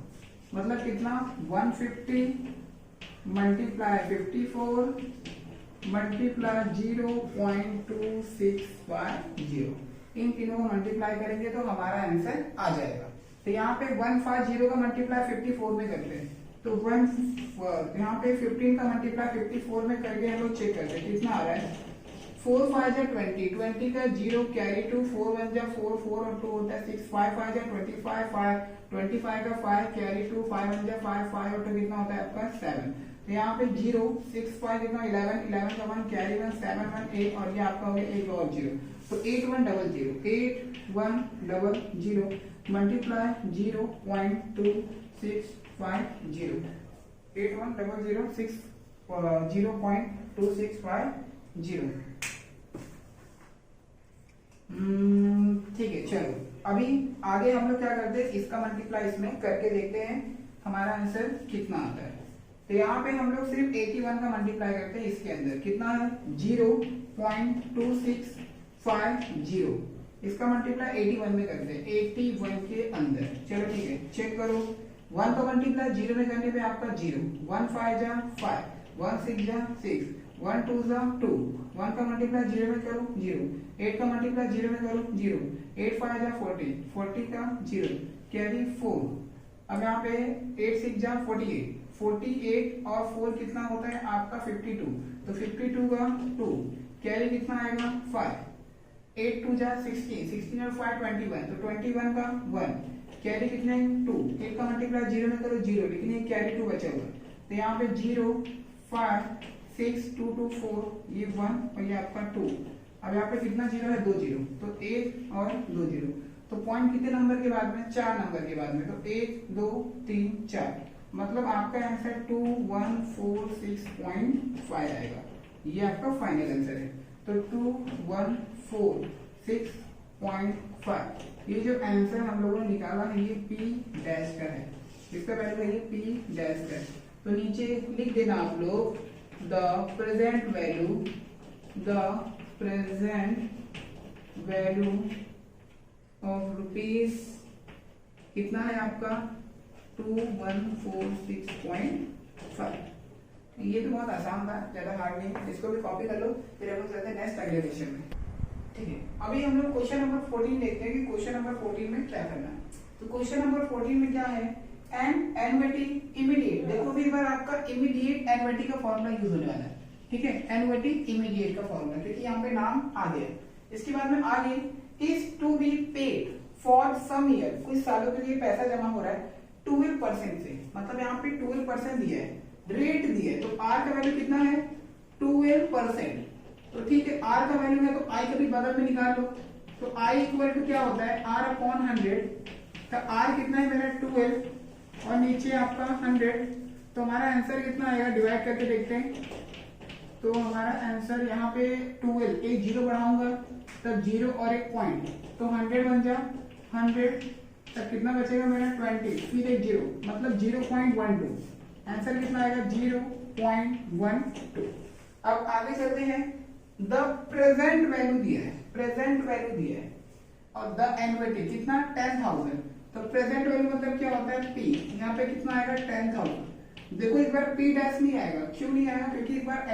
Speaker 1: मतलब कितना 150 मल्टीप्लाई 54 मल्टीप्लाई 0.2650, इन तीनों को मल्टीप्लाई करेंगे तो हमारा आंसर आ जाएगा। तो यहाँ पे 150 का मल्टीप्लाई 54 में करते हैं, तो यहाँ पे 15 का मल्टीप्लाई 54 में करके हम लोग चेक करते हैं कितना आ रहा है। 4 5 जा 20, 20 का 0 कैरी 2, 4 1 जा 4, 4 और 2 होता है 6, 5 5 जा 25, 5 25 का 5 कैरी 2, 5 1 जा 5, 5 और 2 कितना होता है आपका 7। तो यहाँ पे 0 6 5 कितना 11, 11 का 1 कैरी 1, 7 1 8 और ये आपका हो गया एक और 0, तो 8 1 0 0, 8 1 0 0 मल्टीप्लाई 0.2650, 8 1 0 0 6 0.2650। ठीक है, चलो अभी आगे हम लोग क्या करते हैं, इसका मल्टीप्लाई इसमें करके देखते हैं हमारा आंसर कितना आता है। तो यहाँ पे हम लोग सिर्फ 81 का मल्टीप्लाई करते हैं, इसके अंदर कितना है 0.2650, इसका मल्टीप्लाई 81 में करते हैं, 81 के अंदर। चलो ठीक है, चेक करो, 1 का मल्टीप्लाई 0 में करने पे आपका 0, 1 5 जा 5, 1 6 जा 6, 1 2 जा 2, 1 का मल्टीप्लाई 0 में करो 0, 8 का मल्टीप्लाई 0 में करो 0, 8 5 जा 40, 40 का 0 कैरी 4, अब यहाँ पे 8 6 जा 48, 48 और 4 कितना होता है आपका 52, तो 52 का 2 कैरी कितना आएगा 5, 8 2 जा 16, 16 और 5 21, तो 21 का 1 कैरी कितने 2, 8 का मल्टीप्लाई 0 में करो 0, लेकिन ये कैरी 2 बचा हुआ, तो यहाँ पे 0 5 6 2 2 4, ये 1 और ये आपका 2, अब यहाँ पे कितना 0 है 2 0, तो 1 और 2 0, तो पॉइंट कितने नंबर के बाद में 4 नंबर के बाद में, तो 1 2 3 4, मतलब आपका आंसर 2146.5 आएगा, ये आपका फाइनल आंसर है। तो 2146.5, ये जो आंसर हम लोगों ने निकाला है ये P डैश का है, इसका पहले ये P डैश का है, तो नीचे लिख देना आप लोग the present value of rupees कितना है आपका 2146.5। ये तो बहुत आसान था, ज्यादा हार्ड नहीं, इसको भी कॉपी कर लो, फिर हम लोग चलते हैं नेक्स्ट अगले क्वेश्चन में। ठीक है, अभी हम लोग क्वेश्चन नंबर 14 देखते हैं कि क्वेश्चन नंबर 14 में क्या करना है। तो क्वेश्चन नंबर 14 में क्या है, एन एनवेटी इमीडिएट, देखो फिर बार आपका इमीडिएट एनवेटी का फॉर्मूला यूज होने वाला है। ठीक है, एनवेटी इमीडिएट का फॉर्मूला, क्योंकि यहाँ पे नाम आ गया, इसके बाद में आगे is to be paid for some year, कुछ सालों के लिए पैसा जमा हो रहा है 12% से, मतलब यहाँ पे 12% दिया है, रेट दिया है, तो आर का वैल्यू कितना है 12%, तो ठीक है आर का वैल्यू है तो आई का भी बगल में निकाल लो, तो आई इक्वल टू क्या होता है आर अपॉन 100, तो आर कितना है मेरा 12 और नीचे आपका 100, तो हमारा आंसर कितना आएगा, डिवाइड करके देखते हैं, तो हमारा आंसर यहाँ पे 12, एक जीरो बढ़ाऊंगा तब जीरो और एक पॉइंट, तो 100 बन जा 100, तब कितना बचेगा मेरा 20, फिर एक जीरो मतलब 0.12, आंसर कितना आएगा 0.12। अब आगे चलते हैं, द प्रेजेंट वैल्यू दिया है, प्रेजेंट वैल्यू दिया है और द एनवेटी कितना 10,000, तो प्रेजेंट वैल्यू मतलब क्या होता है P, यहाँ पे कितना आएगा 10,000, देखो इस बार P डैश नहीं आएगा, क्यों नहीं आएगा, क्योंकि इस बार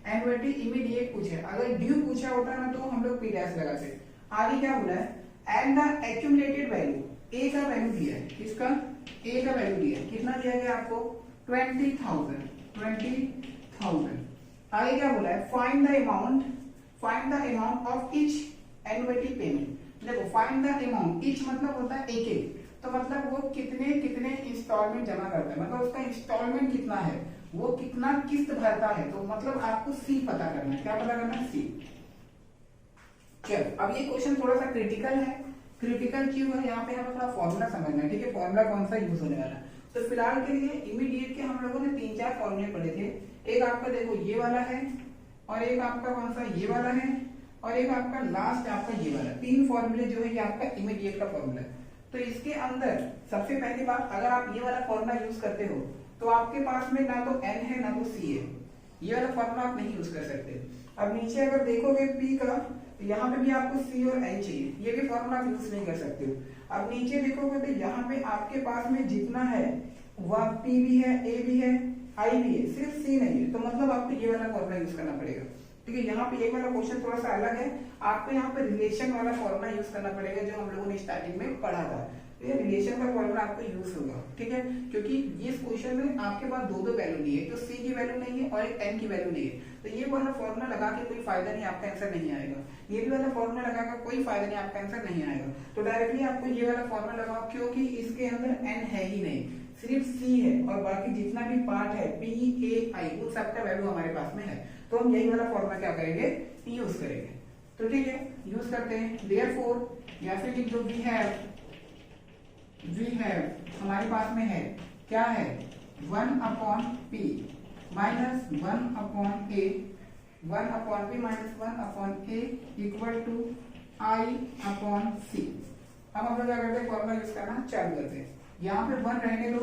Speaker 1: एनवेटी इमीडिएट पूछे, अगर ड्यू पूछा होता ना तो हम लोग P डैश लगाते। आगे क्या बोला है, and the accumulated value, A का वैल्यू दिया है, इसका A का वैल्यू दिया है, कितना दिया गया आपको 20,000। आगे क्या बोला है, find the amount of each annuity payment, देखो फाइंड द अमाउंट, ईच मतलब होता है एक एक, तो मतलब वो कितने कितने इंस्टॉलमेंट जमा करता है, मतलब उसका इंस्टॉलमेंट कितना है, वो कितना किस्त भरता है, तो मतलब आपको सी पता करना है, क्या पता करना है सी। चलो अब ये क्वेश्चन थोड़ा सा क्रिटिकल है, क्रिटिकल क्यों है, यहाँ पे हमें थोड़ा फॉर्मूला समझना है। ठीक है, फॉर्मूला कौन सा यूज होने वाला है, तो फिलहाल के लिए इमीडिएट के हम लोगों ने 3-4 फॉर्मूले पढ़े थे, एक आपका देखो ये वाला है, और एक आपका कौन सा ये वाला है, और एक आपका लास्ट आपका ये वाला, 3 फॉर्मूले जो है ये आपका इमीडिएट का फॉर्मूला है। तो इसके अंदर सबसे पहली बात, अगर आप ये वाला फॉर्मूला यूज करते हो तो आपके पास में ना तो n है ना तो c है, ये वाला फॉर्मूला आप नहीं यूज कर सकते। अब नीचे अगर देखोगे P का, तो यहाँ पे भी आपको C और N चाहिए, ये भी फॉर्मूला आप यूज नहीं कर सकते हो। अब नीचे देखोगे तो यहाँ पे आपके पास में जितना है वह P भी है, A भी है, I भी है, सिर्फ C नहीं है, तो मतलब आपको ये वाला फॉर्मूला यूज करना पड़ेगा। ठीक है, यहाँ पे ये वाला क्वेश्चन थोड़ा सा अलग है, आपको यहाँ पे रिलेशन वाला फॉर्मूला यूज करना पड़ेगा जो हम लोगों ने स्टार्टिंग में पढ़ा था। ये रिलेशन का फॉर्मूला आपको यूज होगा, ठीक है, क्योंकि इस क्वेश्चन में आपके पास दो वैल्यू नहीं है, तो C की वैल्यू नहीं है और एक N की वैल्यू नहीं है, तो ये वाला फॉर्मूला लगा के कोई फायदा नहीं, आपका आंसर नहीं आएगा। ये भी वाला फॉर्मूला लगा कर कोई फायदा नहीं, आपका आंसर नहीं आएगा। तो डायरेक्टली आपको ये वाला फॉर्मूला लगाओ, क्योंकि इसके अंदर N है ही नहीं, सिर्फ C है और बाकी जितना भी पार्ट है P, A, I उन सबका वैल्यू हमारे पास में है, तो हम यही वाला फॉर्मूला क्या करेंगे, यूज करेंगे। तो ठीक है, यूज करते हैं। देयरफॉर या फिर लिख दो वी हैव हमारे पास में है क्या है 1/P minus 1/A, 1/P minus 1/A equal to I/C। अब हम लोग क्या करते हैं, फॉर्मूला यूज करना चालू करते हैं। यहाँ पे 1 रहने दो,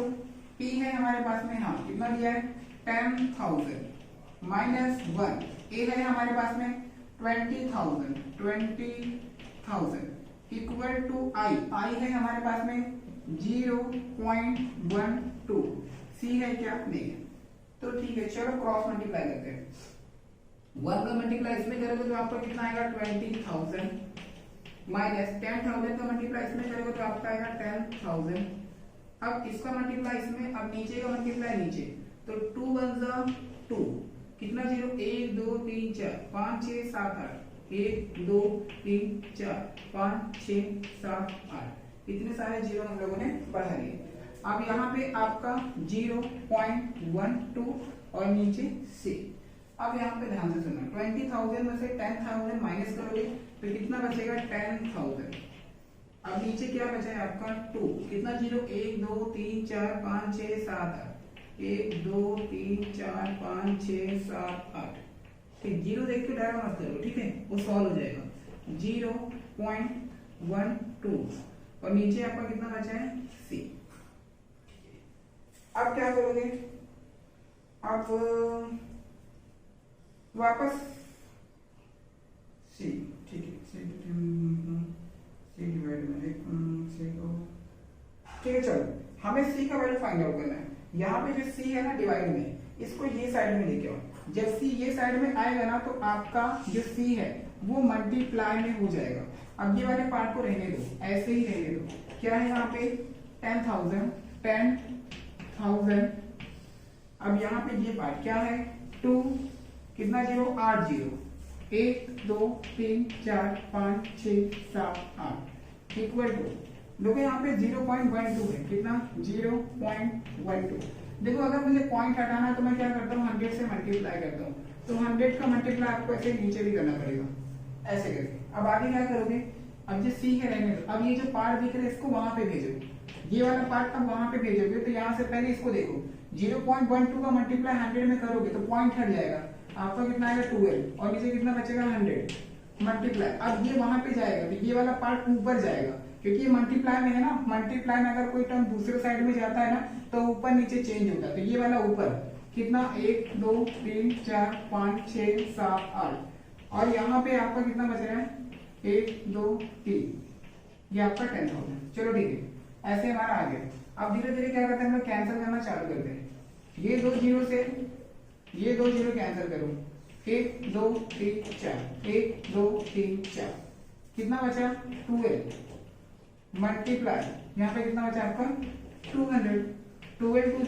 Speaker 1: P है हमारे पास में, हाँ कितना दिया है 10,000 माइनस 1, A है हमारे पास में 20,000 इक्वल टू I है हमारे पास में 0.12, C है क्या, नहीं है, तो ठीक है चलो क्रॉस मल्टीप्लाई करते हैं। 1 का मल्टीप्लाई इसमें करोगे तो आपका कितना आएगा 20,000 माइनस 10,000 का मल्टीप्लाई इसमें करोगे तो आपका आएगा 10,000। अब इसका मल्टीप्लाई इसमें, अब नीचे का मल्टीप्लाई नीचे, तो 2 1 2, कितना 0, 1 2 3 4 5 6 7 8, 1 2 3 4 5 6 7 8, इतने सारे जीरो हम लोगों ने बढ़ा लिए। अब यहाँ पे आपका 0.12 और नीचे C। अब यहाँ पे ध्यान से सुनना, 20,000 में से 10,000 माइनस करोगे तो कितना बचेगा 10,000। अब नीचे क्या बचा है आपका 2, कितना 0, 1 2 3 4 5 6 7 8, 1 2 3 4 5 6 7 8, ठीक, जीरो देख के डरा मत करो, ठीक है, वो सॉल्व हो जाएगा। 0.12 और नीचे आपका कितना बचा है C। अब क्या करोगे, आप वापस C, ठीक है, C डिवाइड में ठीक है, चलो हमें C का वैल्यू फाइंड आउट करना है। यहाँ पे जो C है ना डिवाइड में, इसको ये साइड में लेके आओ। जब C ये साइड में आएगा ना तो आपका जो C है वो मल्टीप्लाई में हो जाएगा। अब ये वाले पार्ट को रहने दो, ऐसे ही रहने दो। क्या है यहाँ पे 10,000 अब यहाँ पे ये पार्ट क्या है 2, कितना 0, 8 0, 1 2 3 4 5 6 7 8 इक्वल टू, देखो यहाँ पे 0.12 है, कितना 0.12। देखो अगर मुझे पॉइंट हटाना है तो मैं क्या करता हूँ 100 से मल्टीप्लाई करता हूँ, तो 100 का मल्टीप्लाई आपको ऐसे नीचे भी करना पड़ेगा, ऐसे करके। अब आगे क्या करोगे, अब जो C है रहने दो। अब ये जो पार्ट दिख रहा है इसको वहां पे भेजो, ये वाला पार्ट अब वहां पे भेजोगे तो यहाँ से पहले इसको देखो, 0.12 का मल्टीप्लाई 100 में करोगे तो पॉइंट हट जाएगा, आपका कितना आएगा 12 और नीचे कितना बचेगा 100 मल्टीप्लाई। अब ये वहां पे जाएगा तो ये वाला पार्ट ऊपर जाएगा, क्योंकि ये मल्टीप्लाई में है ना, मल्टीप्लाई में अगर कोई टर्म दूसरे साइड में जाता है ना तो ऊपर नीचे चेंज होता है, तो ये वाला ऊपर कितना 1 2 3 4 5 6 7 8 और यहाँ पे आपका कितना बच रहा है 1 2 3, ये आपका 10,000। चलो ठीक है, ऐसे हमारा आ गया। अब धीरे धीरे क्या करते हैं हम लोग कैंसिल करना चालू करते हैं। ये 2 जीरो से ये 2 जीरो कैंसिल करो, 1 2 3 4, 1 2 3 4, कितना बचा 12 मल्टीप्लाई, यहाँ पे कितना बचा आपका 200, 12 2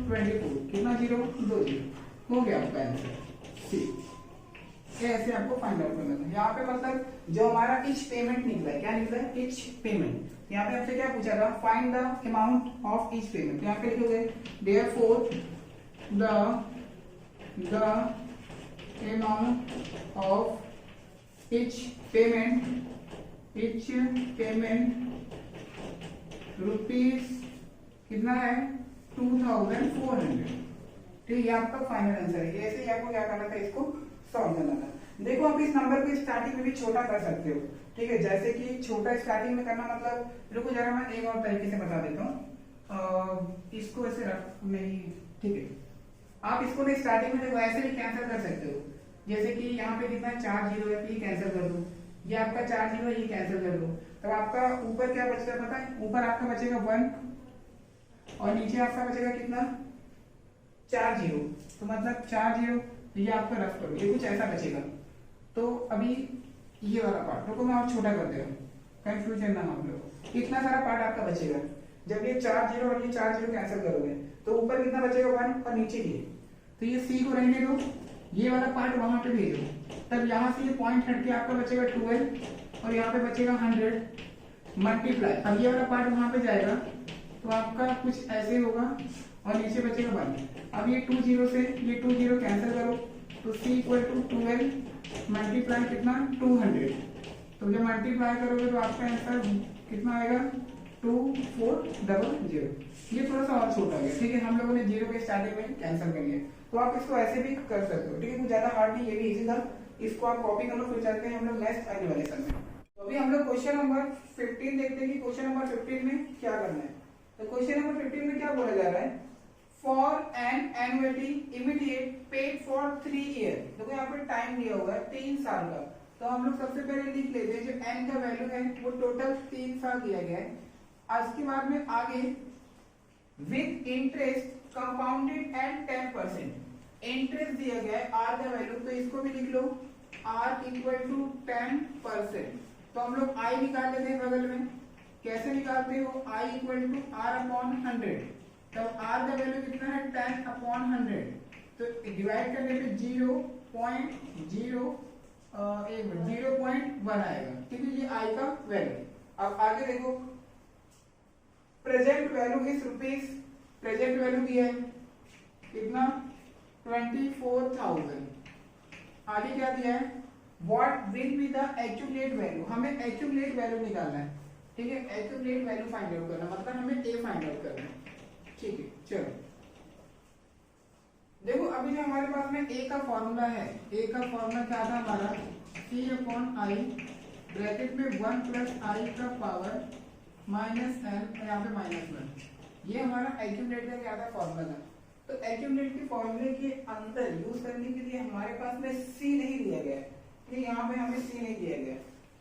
Speaker 1: 24, कितना 0 2 0, हो गया आपका आंसर C। ऐसे आपको फाइंड आउट करना है। यहाँ पे मतलब जो हमारा इच पेमेंट निकला है, क्या निकला है इच पेमेंट। यहाँ पे आपसे क्या पूछा था, find the amount of each payment. यहाँ पे लिखोगे therefore the amount of each payment rupees कितना है 2,400। ठीक, ये आपका फाइनल आंसर है। ऐसे ही आपको क्या करना था, इसको सॉल्व करना था। देखो आप इस नंबर को स्टार्टिंग में भी छोटा कर सकते हो, ठीक है, जैसे कि छोटा स्टार्टिंग में करना मतलब, रुको जरा मैं एक और तरीके से बता देता हूँ, इसको ऐसे रख नहीं, ठीक है, आप इसको ना स्टार्टिंग में देखो ऐसे भी कैंसिल कर सकते हो, जैसे कि यहाँ पे कितना 4 जीरो है, तो ये कैंसिल कर दो, ये आपका 4 जीरो है, ये कैंसिल कर दो, तब आपका ऊपर क्या बचता है पता है, ऊपर आपका बचेगा 1 और नीचे आपका बचेगा कितना 4 जीरो, तो मतलब 4 जीरो, तो ये आपका रफ करो, ये कुछ ऐसा बचेगा। तो अभी ये वाला पार्ट रुको मैं और छोटा कर दे रहा हूँ, कंफ्यूजन ना हम लोग, इतना सारा पार्ट आपका बचेगा। जब ये 4 जीरो और ये 4 जीरो कैंसिल करोगे तो ऊपर कितना बचेगा 1 और नीचे ये, तो ये सी को रहने दो, ये वाला पार्ट वहां पे भेजो, तब यहाँ से ये पॉइंट हट के आपका बचेगा 12 और यहाँ पे बचेगा 100 मल्टीप्लाई, अब ये वाला पार्ट वहां पे जाएगा तो आपका कुछ ऐसे होगा और नीचे बचेगा 1। अब ये 2 जीरो से ये 2 जीरो कैंसिल करो, तो सी इक्वल टू 12 मल्टीप्लाई कितना 200, तो जब मल्टीप्लाई करोगे तो आपका आंसर कितना आएगा 2400। ये थोड़ा सा और छोटा गया, ठीक है, हम लोगों ने जीरो के स्टार्टिंग में कैंसिल कर लिया, तो आप इसको ऐसे भी कर सकते हो, ठीक है, कुछ ज्यादा हार्ड नहीं, ये भी इजी था, इसको आप कॉपी कर लो, फिर चलते हैं हम लोग नेक्स्ट आने वाले सन में। तो अभी हम लोग क्वेश्चन नंबर 15 देखते हैं कि क्वेश्चन नंबर 15 में क्या करना है। तो क्वेश्चन नंबर 15 में क्या बोला जा रहा है, for an annuity immediate paid for 3 year, देखो यहाँ पे टाइम दिया हुआ है 3 साल का, तो हम लोग सबसे पहले लिख लेते हैं जो एन का वैल्यू है वो टोटल 3 साल दिया गया है। आज के बाद में आगे with interest compounded at 10%, interest दिया गया है आर का वैल्यू, तो इसको भी लिख लो आर इक्वल टू 10%। तो हम लोग आई निकाल लेते हैं बगल में, कैसे निकालते हो, I equal to are upon 100, तब आर का वैल्यू कितना है 10 अपॉन 100, तो डिवाइड करने पे 0.1 आएगा, ठीक है, ये आई का वैल्यू। अब आगे देखो present value is rupees, present value दिया है कितना 24,000, आगे क्या दिया है what will be the accumulate value, हमें एक्यूमुलेट वैल्यू निकालना है, ठीक है, एक्यूमुलेट वैल्यू फाइंड आउट करना, मतलब हमें ए फाइंड आउट करना है, ठीक है। चलो देखो अभी जो हमारे पास में ए का फॉर्मूला है, ए का फॉर्मूला क्या था हमारा सी अपॉन आई ब्रैकेट में 1 प्लस आई का पावर माइनस एन, यहाँ पे -1, ये हमारा एक्यूमुलेट का क्या था फॉर्मूला था। तो एक्यूमुलेट के फॉर्मूले के अंदर यूज करने के लिए हमारे पास में सी नहीं दिया गया है, ठीक, यहाँ पे हमें सी नहीं दिया गया,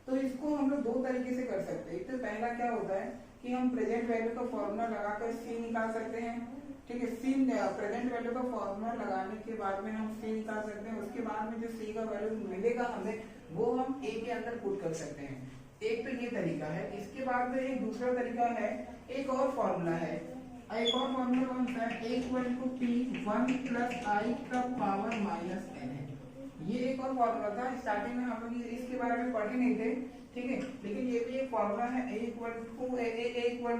Speaker 1: तो इसको हम लोग 2 तरीके से कर सकते हैं। तो पहला क्या होता है कि हम प्रेजेंट वैल्यू का फॉर्मूला लगाकर सी निकाल सकते हैं, ठीक है, सी प्रेजेंट वैल्यू का फॉर्मूला लगाने के बाद में हम सी निकाल सकते हैं, उसके बाद में जो सी का वैल्यू मिलेगा हमें वो हम ए के अंदर पुट कर सकते हैं। एक तो ये तरीका है, इसके बाद में एक दूसरा तरीका है, एक और फॉर्मूला है, एक और फॉर्मूला कौन सा है, ए equal to P 1 plus I का पावर माइनस एन है, ये एक और फॉर्मूला था, स्टार्टिंग में हम लोग इसके बारे में पढ़े नहीं थे, ठीक है, लेकिन ये भी एक फॉर्मूला है, ए इक्वल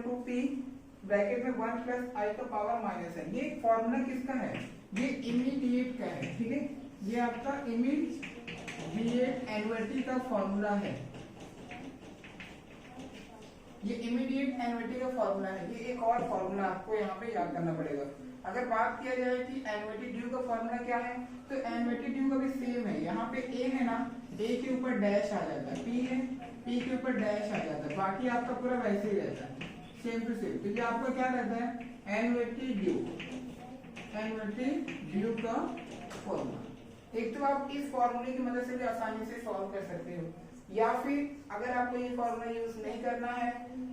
Speaker 1: टू पी ब्रैकेट में 1 प्लस आई का पावर माइनस एन, ये फॉर्मूला किसका है, ये इमीडिएट का है, ठीक है, ये आपका इमीडिएट एनुअलिटी का फॉर्मूला है, ये इमीडिएट एनुअलिटी का फॉर्मूला है, ये एक और फॉर्मूला आपको यहाँ पे याद करना पड़ेगा। अगर बात किया जाए कि एनुअलिटी ड्यू का फॉर्मूला क्या है, तो एनुअलिटी ड्यू का भी सेम है, यहाँ पे ए है ना, ए के ऊपर डैश आ जाता है, पी है, पी के ऊपर डैश आ जाता है, बाकी आपका पूरा वैसे ही रहता है, सेम टू सेम। तो ये आपका क्या रहता है एनुअलिटी ड्यू का फॉर्मूला। एक तो आप इस फॉर्मूले की मदद से भी आसानी से सॉल्व कर सकते हो, या फिर अगर आपको ये फॉर्मूला यूज नहीं करना है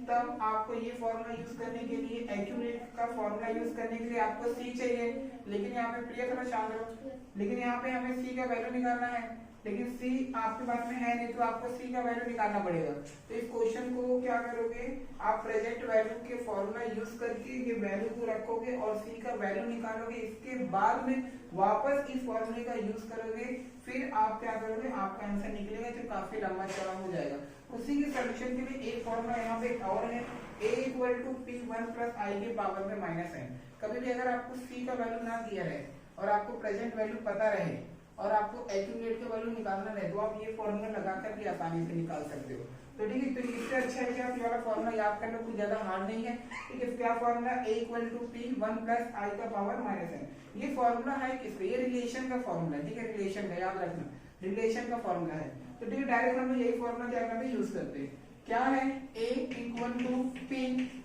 Speaker 1: तब आपको ये फॉर्मूला यूज करने के लिए एक्यूमुलेट का फॉर्मूला यूज करने के लिए आपको सी चाहिए, लेकिन यहाँ पे प्रिय थोड़ा शांत रहो, लेकिन यहाँ पे हमें सी का वैल्यू निकालना है, लेकिन सी आपके पास में है नहीं, तो आपको सी का वैल्यू निकालना पड़ेगा। तो इस क्वेश्चन को क्या करोगे आप प्रेजेंट वैल्यू के फॉर्मूला यूज करके ये वैल्यू को रखोगे और सी का वैल्यू निकालोगे, इसके बाद में वापस इस फॉर्मूले का यूज करोगे, फिर आप क्या करोगे आपका आंसर निकलेगा जो काफी लंबा चौड़ा हो जाएगा। उसी के सॉल्यूशन के लिए एक फॉर्मूला यहाँ पे और है, a equal to P 1 plus I के पावर में माइनस है। कभी भी अगर आपको c का वैल्यू ना दिया रहे और आपको प्रेजेंट वैल्यू पता रहे और आपको एक्यूमुलेट का वैल्यू निकालना रहे तो आप ये फॉर्मूला लगाकर भी आसानी से निकाल सकते हो। तो ठीक है, तो इससे अच्छा है कि आप ये वाला फॉर्मूला याद कर लो, कुछ ज्यादा हार्ड नहीं है, ठीक है। क्या formula a equal to P 1 plus I का पावर माइनस है, ये फॉर्मूला है किस पे, ये रिलेशन का फॉर्मूला है, ठीक है, रिलेशन का याद रखना, रिलेशन का फॉर्मूला है। तो ठीक है, डायरेक्ट हम यही फॉर्मूला क्या करते हैं यूज करते हैं, क्या है a equal to P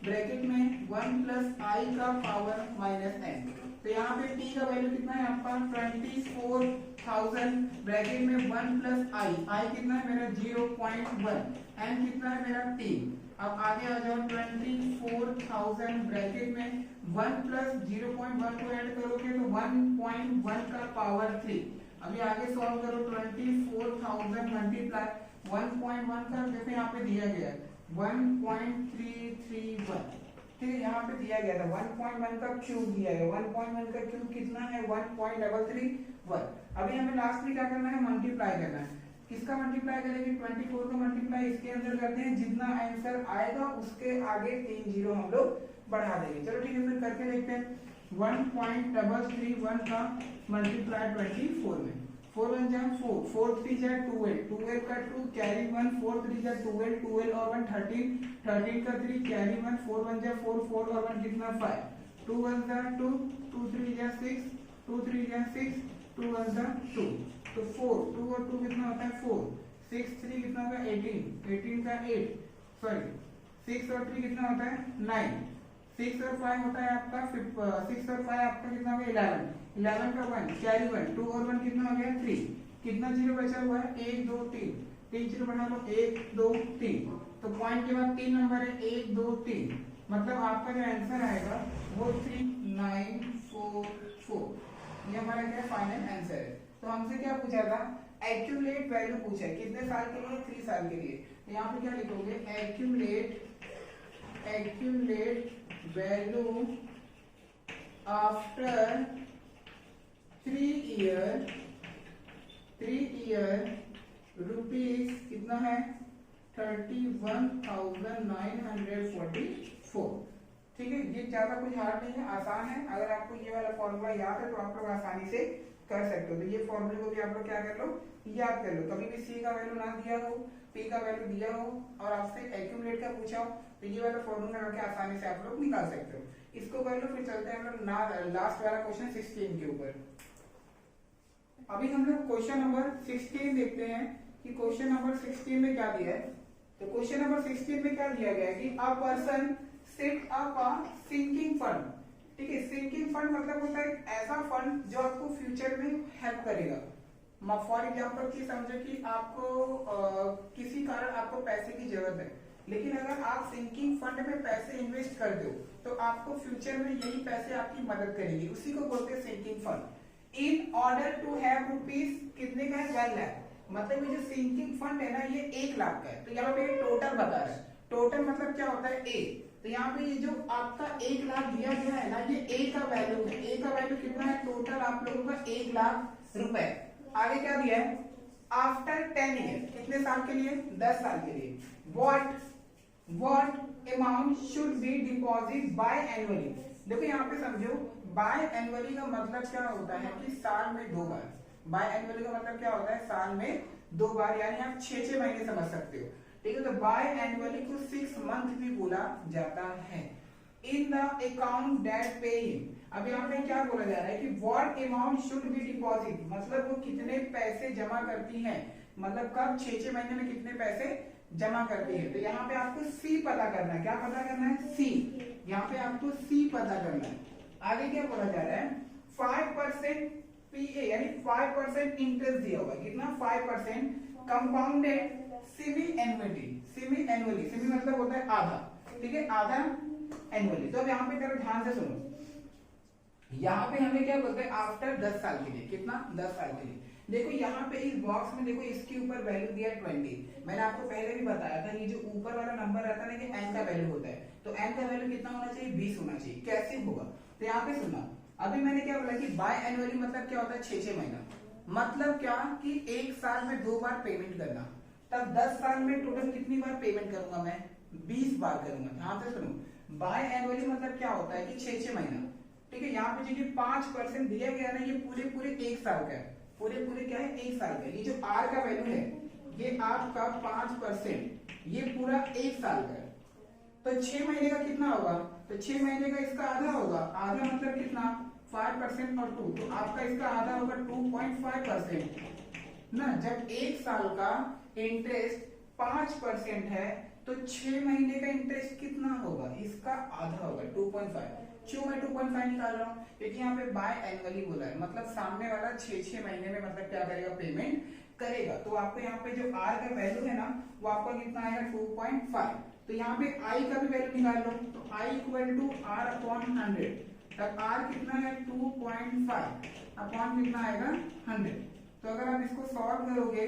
Speaker 1: bracket में 1 प्लस आई का पावर माइनस n, तो यहाँ पे t का वैल्यू कितना है आपका 24,000 ब्रैकेट में 1 प्लस i कितना है मेरा 0.1, n कितना है मेरा t। अब आगे आ जाओ 24,000 ब्रैकेट में 1 प्लस 0.1 को ऐड करोगे तो 1.1 का पावर 3। अभी आगे सॉल्व करो 24,000 मल्टीप्लाई 1.1 का, देखो यहाँ पे दिया गया है 1.331, ठीक है, यहाँ पे दिया गया था 1.1 का क्यूब दिया है, 1.1 का क्यूब कितना है 1.331। अभी हमें लास्ट में क्या करना है, मल्टीप्लाई करना है। किसका मल्टीप्लाई करेंगे, 24 का मल्टीप्लाई इसके अंदर करते हैं, जितना आंसर आएगा उसके आगे 3 जीरो हम लोग बढ़ा देंगे। चलो ठीक है, फिर करके देखते हैं। 1.331 का मल्टीप्लाई 24 में, 4 1 जा 4, 4 3 जा 12, 12 का 2 कैरी 1, 4 3 जा 12, 12 और 1 13, 13 का 3 कैरी 1, 4 1 जा 4, 4 और 1 कितना 5, 2 1 जा 2, 2 3 जा 6, 2 3 जा 6, 2 1 जा 2, तो 4, 2 और 2 कितना होता है 4, 6 3 कितना होगा 18, 18 का 8 सॉरी 6 और 3 कितना होता है 9, 6 और 5 होता है आपका 6 और 5 आपका कितना हो गया 11, 11 का 1 कैरी 1, 2 और 1 कितना हो गया 3, कितना जीरो बचा हुआ है 1 2 3, 3 जीरो बढ़ा लो 1 2 3, तो पॉइंट के बाद 3 नंबर है 1 2 3, मतलब आपका जो आंसर आएगा वो 3944, ये हमारा क्या फाइनल आंसर है। तो हमसे क्या पूछा था, एक्यूमुलेट वैल्यू पूछा है, कितने साल के लिए 3 साल के लिए। तो यहाँ पे क्या लिखोगे, accumulate value after 3 year rupees कितना है 31,944। ठीक है, ये ज्यादा कुछ हार्ड नहीं है, आसान है। अगर आपको ये वाला फॉर्मूला याद है तो आप लोग आसानी से कर सकते हो। तो ये फॉर्मूले को भी आप लोग क्या कर लो, याद कर लो। कभी भी सी का वैल्यू ना दिया हो, पी का वैल्यू दिया हो और आपसे एक्यूमुलेट का पूछा हो तो ये वाला फॉर्मूला लगा के आसानी से आप लोग निकाल सकते हो। इसको कर लो, फिर चलते हैं हम लोग लास्ट वाला क्वेश्चन 16 के ऊपर। अभी हम लोग क्वेश्चन नंबर 16 देखते हैं कि क्वेश्चन नंबर 16 में क्या दिया है। तो क्वेश्चन नंबर 16 में क्या दिया गया है कि a person set up a sinking fund. ठीक है, सिंकिंग फंड मतलब होता है ऐसा फंड जो आपको फ्यूचर में हेल्प करेगा। फॉर एग्जाम्पल की समझो कि आपको किसी कारण आपको पैसे की जरूरत है, लेकिन अगर आप सिंकिंग फंड में पैसे इन्वेस्ट कर दो तो आपको फ्यूचर में यही पैसे आपकी मदद करेंगे, उसी को बोलते हैं sinking fund. In order to have rupees कितने का है 1 लाख, मतलब ये जो सिंकिंग फंड है ना ये 1 लाख का है। तो यहाँ पे टोटल बता रहा है, टोटल मतलब क्या होता है ए। तो यहाँ पे ये जो आपका 1 लाख दिया गया है ना ये ए का वैल्यू है। ए का वैल्यू कितना है, टोटल आप लोगों का 1 लाख रुपए। आगे क्या दिया है, आफ्टर 10 ईयर, कितने साल के लिए 10 साल के लिए। What amount should be deposit by annually. देखो यहाँ पे समझो, बाय एनुअली का मतलब क्या होता है कि साल में 2 बार। बाय एनुअली का मतलब क्या होता है, साल में 2 बार, यानी आप 6 महीने समझ सकते हो। ठीक है, तो बाय एनुअली को 6 मंथ भी बोला जाता है। इन द अकाउंट दैट पे। अब यहाँ पे क्या बोला जा रहा है कि what amount should be deposit, मतलब वो कितने पैसे जमा करती है, मतलब कब 6 महीने में कितने पैसे जमा करती है। तो यहाँ पे आपको सी पता करना है। क्या पता करना है, सी। यहाँ पे आपको सी पता करना है। आगे क्या बोला जा रहा है, 5% पीए यानी 5% इंटरेस्ट दिया हुआ है, कितना 5% compounded semi annually. Semi annually, semi मतलब होता है आधा, ठीक है, आधा एनुअली। तो अब यहाँ पे जरा ध्यान से सुनो, यहाँ पे हमें क्या बोलते हैं, आफ्टर 10 साल के लिए, कितना 10 साल के लिए। देखो यहाँ पे इस बॉक्स में देखो इसके ऊपर वैल्यू दिया है 20। मैंने आपको पहले भी बताया था ये जो ऊपर वाला नंबर रहता है ना ये एन का वैल्यू होता है, तो एन का वैल्यू कितना होना चाहिए 20 होना चाहिए। कैसे होगा, तो यहाँ पे सुनना, अभी मैंने क्या बोला कि बाय एनुअली मतलब क्या होता है 6 महीना, मतलब क्या कि 1 साल में 2 बार पेमेंट करना। तब 10 साल में टोटल कितनी बार पेमेंट करूंगा मैं, 20 बार करूंगा। ध्यान से सुनो, बाय एनुअली मतलब क्या होता है कि 6 महीना। ठीक है, यहाँ पे जो 5% दिया गया ना ये पूरे 1 साल का है, पूरे क्या है 1 साल का। ये जो आर का वैल्यू है ये आपका 5%, ये पूरा 1 साल का है। तो 6 महीने का कितना होगा, तो 6 महीने का इसका आधा होगा। आधा मतलब कितना 5% और 2, तो आपका इसका आधा होगा 2.5% ना। जब 1 साल का इंटरेस्ट 5% है तो 6 महीने का इंटरेस्ट कितना होगा, इसका आधा होगा 2.5। क्यों मैं 2.5 निकाल रहा हूँ, क्योंकि यहाँ पे बाय एनुअली बोला है, मतलब सामने वाला 6 महीने में मतलब क्या करेगा, पेमेंट करेगा। तो आपको यहाँ पे जो आर का वैल्यू है ना वो आपका कितना आएगा 2.5। तो यहाँ पे आई का भी वैल्यू निकाल लो, तो I equal to are upon 100। तब आर कितना है 2.5 अपॉन कितना आएगा 100। तो अगर आप इसको सॉल्व करोगे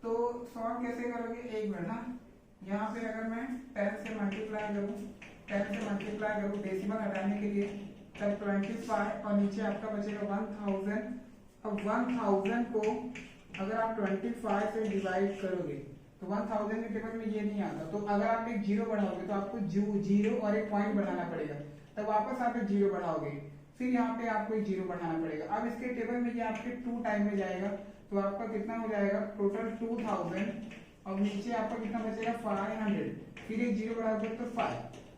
Speaker 1: तो सॉल्व कैसे करोगे, एक मिनट ना, यहाँ पे अगर मैं 10 से मल्टीप्लाई करूँ, 10 से मल्टीप्लाई करूँ डेसिमल हटाने के लिए, तब 25 और नीचे आपका बचेगा 1000। अब 1000 को अगर आप 25 से डिवाइड करोगे तो 1000 के टेबल में ये नहीं आता, तो अगर आप एक जीरो बढ़ाओगे तो आपको जीरो और एक पॉइंट बढ़ाना पड़ेगा, तब वापस आप एक जीरो बढ़ाओगे, फिर यहाँ पे आपको एक जीरो बढ़ाना पड़ेगा। अब इसके टेबल में ये आपके 2 टाइम में जाएगा, तो आपका कितना हो जाएगा टोटल 2000 और नीचे आपका कितना बचेगा 500, फिर एक जीरो बढ़ाओगे तो 5,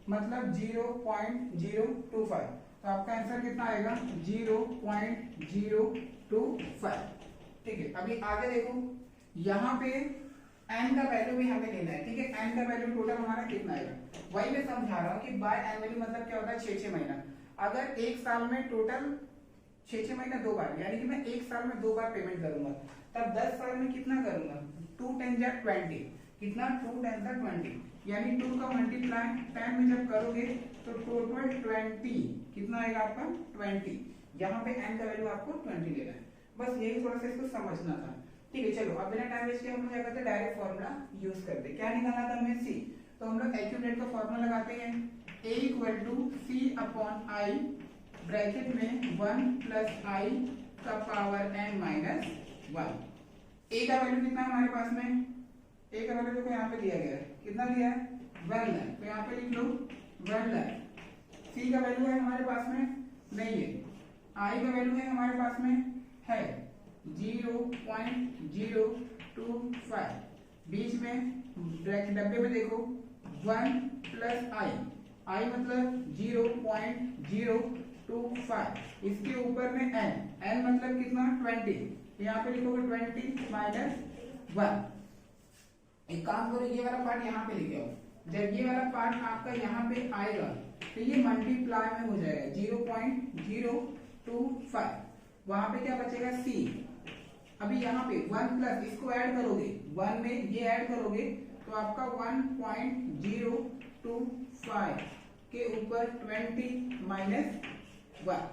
Speaker 1: मतलब 0.025। तो आपका आंसर कितना आएगा 0.025। ठीक है, अभी आगे देखो, यहाँ पे एन का वैल्यू भी हमें लेना है। ठीक है, एन का वैल्यू टोटल हमारा कितना आएगा, वही मैं समझा रहा हूँ कि बाय एनुअली मतलब क्या होता है 6 महीना। अगर एक साल में टोटल 6 महीना 2 बार, यानी कि मैं एक साल में 2 बार पेमेंट करूंगा, तब 10 साल में कितना करूंगा 2 10 जा 20, कितना 2 10 जा 20, यानी 2 का मल्टीप्लाई 10 में जब करोगे तो टोटल 20 कितना आएगा आपका 20। यहाँ पे एन का वैल्यू आपको 20 लेना है, बस यही थोड़ा सा इसको समझना था। ठीक है, चलो अब बिना टाइम वेस्ट किए हम लोग क्या करते हैं, डायरेक्ट फॉर्मूला यूज करते हैं। क्या निकालना था हमें सी, तो हम लोग एक्यूरेट का फॉर्मूला लगाते हैं, a equal to C upon I bracket में 1 प्लस आई का पावर n माइनस 1। a का वैल्यू कितना है हमारे पास में, a का वैल्यू देखो यहाँ पे दिया गया है, कितना दिया है 1 लाख, तो यहाँ पे लिख लो 1 लाख। c का वैल्यू है हमारे पास में नहीं है, i का वैल्यू है हमारे पास में है 0.025, बीच में डब्बे में देखो 1 प्लस आई मतलब 0.025, इसके ऊपर में n मतलब कितना 20, यहाँ पे लिखोगे 20 माइनस 1। एक काम करो, ये वाला पार्ट यहाँ पे लिखे आओ, जब ये वाला पार्ट आपका यहाँ पे आएगा तो ये मल्टीप्लाई में हो जाएगा 0.025, वहां पे क्या बचेगा c। अभी यहाँ पे 1 प्लस इसको ऐड करोगे, 1 में ये ऐड करोगे तो आपका 1.025 के ऊपर 20 माइनस 1,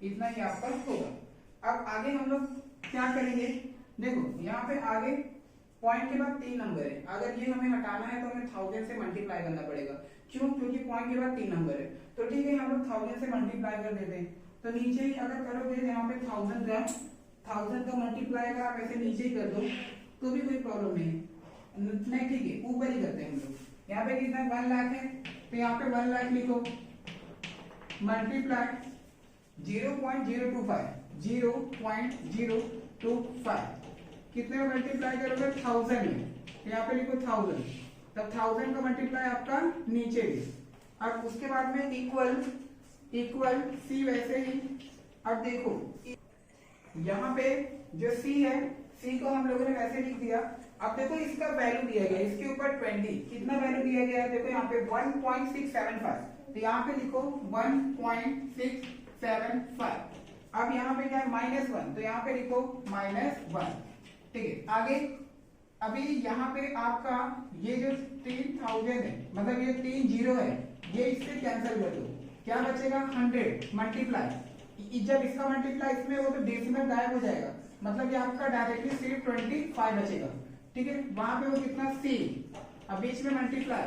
Speaker 1: इतना ही आपका होगा। अब आगे हम लोग क्या करेंगे, देखो यहाँ पे आगे पॉइंट के बाद 3 नंबर है, अगर ये हमें हटाना है तो हमें 1000 से मल्टीप्लाई करना पड़ेगा। क्यों, क्योंकि पॉइंट के बाद 3 नंबर है। तो ठीक है, हम लोग 1000 से मल्टीप्लाई कर देते हैं, तो नीचे ही अगर करोगे यहाँ पे 1000 का मल्टीप्लाई अगर आप ऐसे नीचे ही कर दो तो भी कोई प्रॉब्लम नहीं, ठीक है, ऊपर ही करते हैं हम लोग। यहाँ पे कितना 1 लाख है, तो यहाँ पे 1 लाख लिखो मल्टीप्लाई 0.025 कितने में मल्टीप्लाई करोगे 1000 में, यहाँ पे लिखो 1000, तब 1000 का मल्टीप्लाई आपका नीचे भी। अब उसके बाद में इक्वल सी वैसे ही। अब देखो यहाँ पे जो c है, c को हम लोगों ने वैसे लिख दिया। अब देखो इसका वैल्यू दिया गया, इसके ऊपर 20, कितना वैल्यू दिया गया है, देखो यहाँ पे 1.675, तो यहाँ पे लिखो 1.675। अब यहाँ पे क्या है -1, तो यहाँ पे लिखो -1। ठीक है, आगे अभी यहाँ पे आपका ये जो 3000 है, मतलब ये 3 जीरो है, ये इससे कैंसिल कर दो, क्या बचेगा 100 मल्टीप्लाई, जब इसका मल्टीप्लाई इसमें हो तो डेसिमल गायब हो जाएगा, मतलब ये आपका डायरेक्टली सिर्फ 25 बचेगा। ठीक है, वहां पे वो कितना c, अब बीच में मल्टीप्लाई,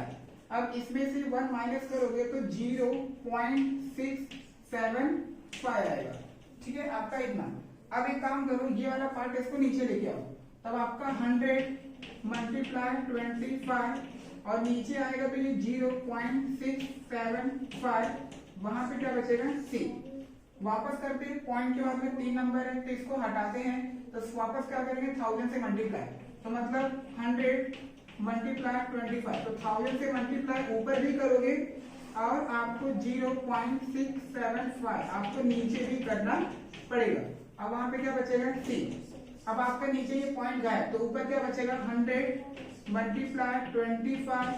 Speaker 1: अब इसमें से 1 माइनस करोगे तो 0.675 आएगा। ठीक है, आपका इतना। अब एक काम करो, ये वाला पार्ट इसको नीचे लेके आओ, तब आपका 100 मल्टीप्लाई 25 और नीचे आएगा तो ये 0.675, वहां पे क्या बचेगा c। वापस करते हैं, पॉइंट के बाद में 3 नंबर है तो इसको हटाते हैं, तो वापस क्या करेंगे 1000 से मल्टीप्लाई, तो मतलब 100 मल्टीप्लाई 25, तो 1000 से मल्टीप्लाई ऊपर भी करोगे और आपको 0.675 आपको नीचे भी करना पड़ेगा। अब वहां पे क्या बचेगा c। अब आपका नीचे ये पॉइंट गायब, तो ऊपर क्या बचेगा 100 मल्टीप्लाई 25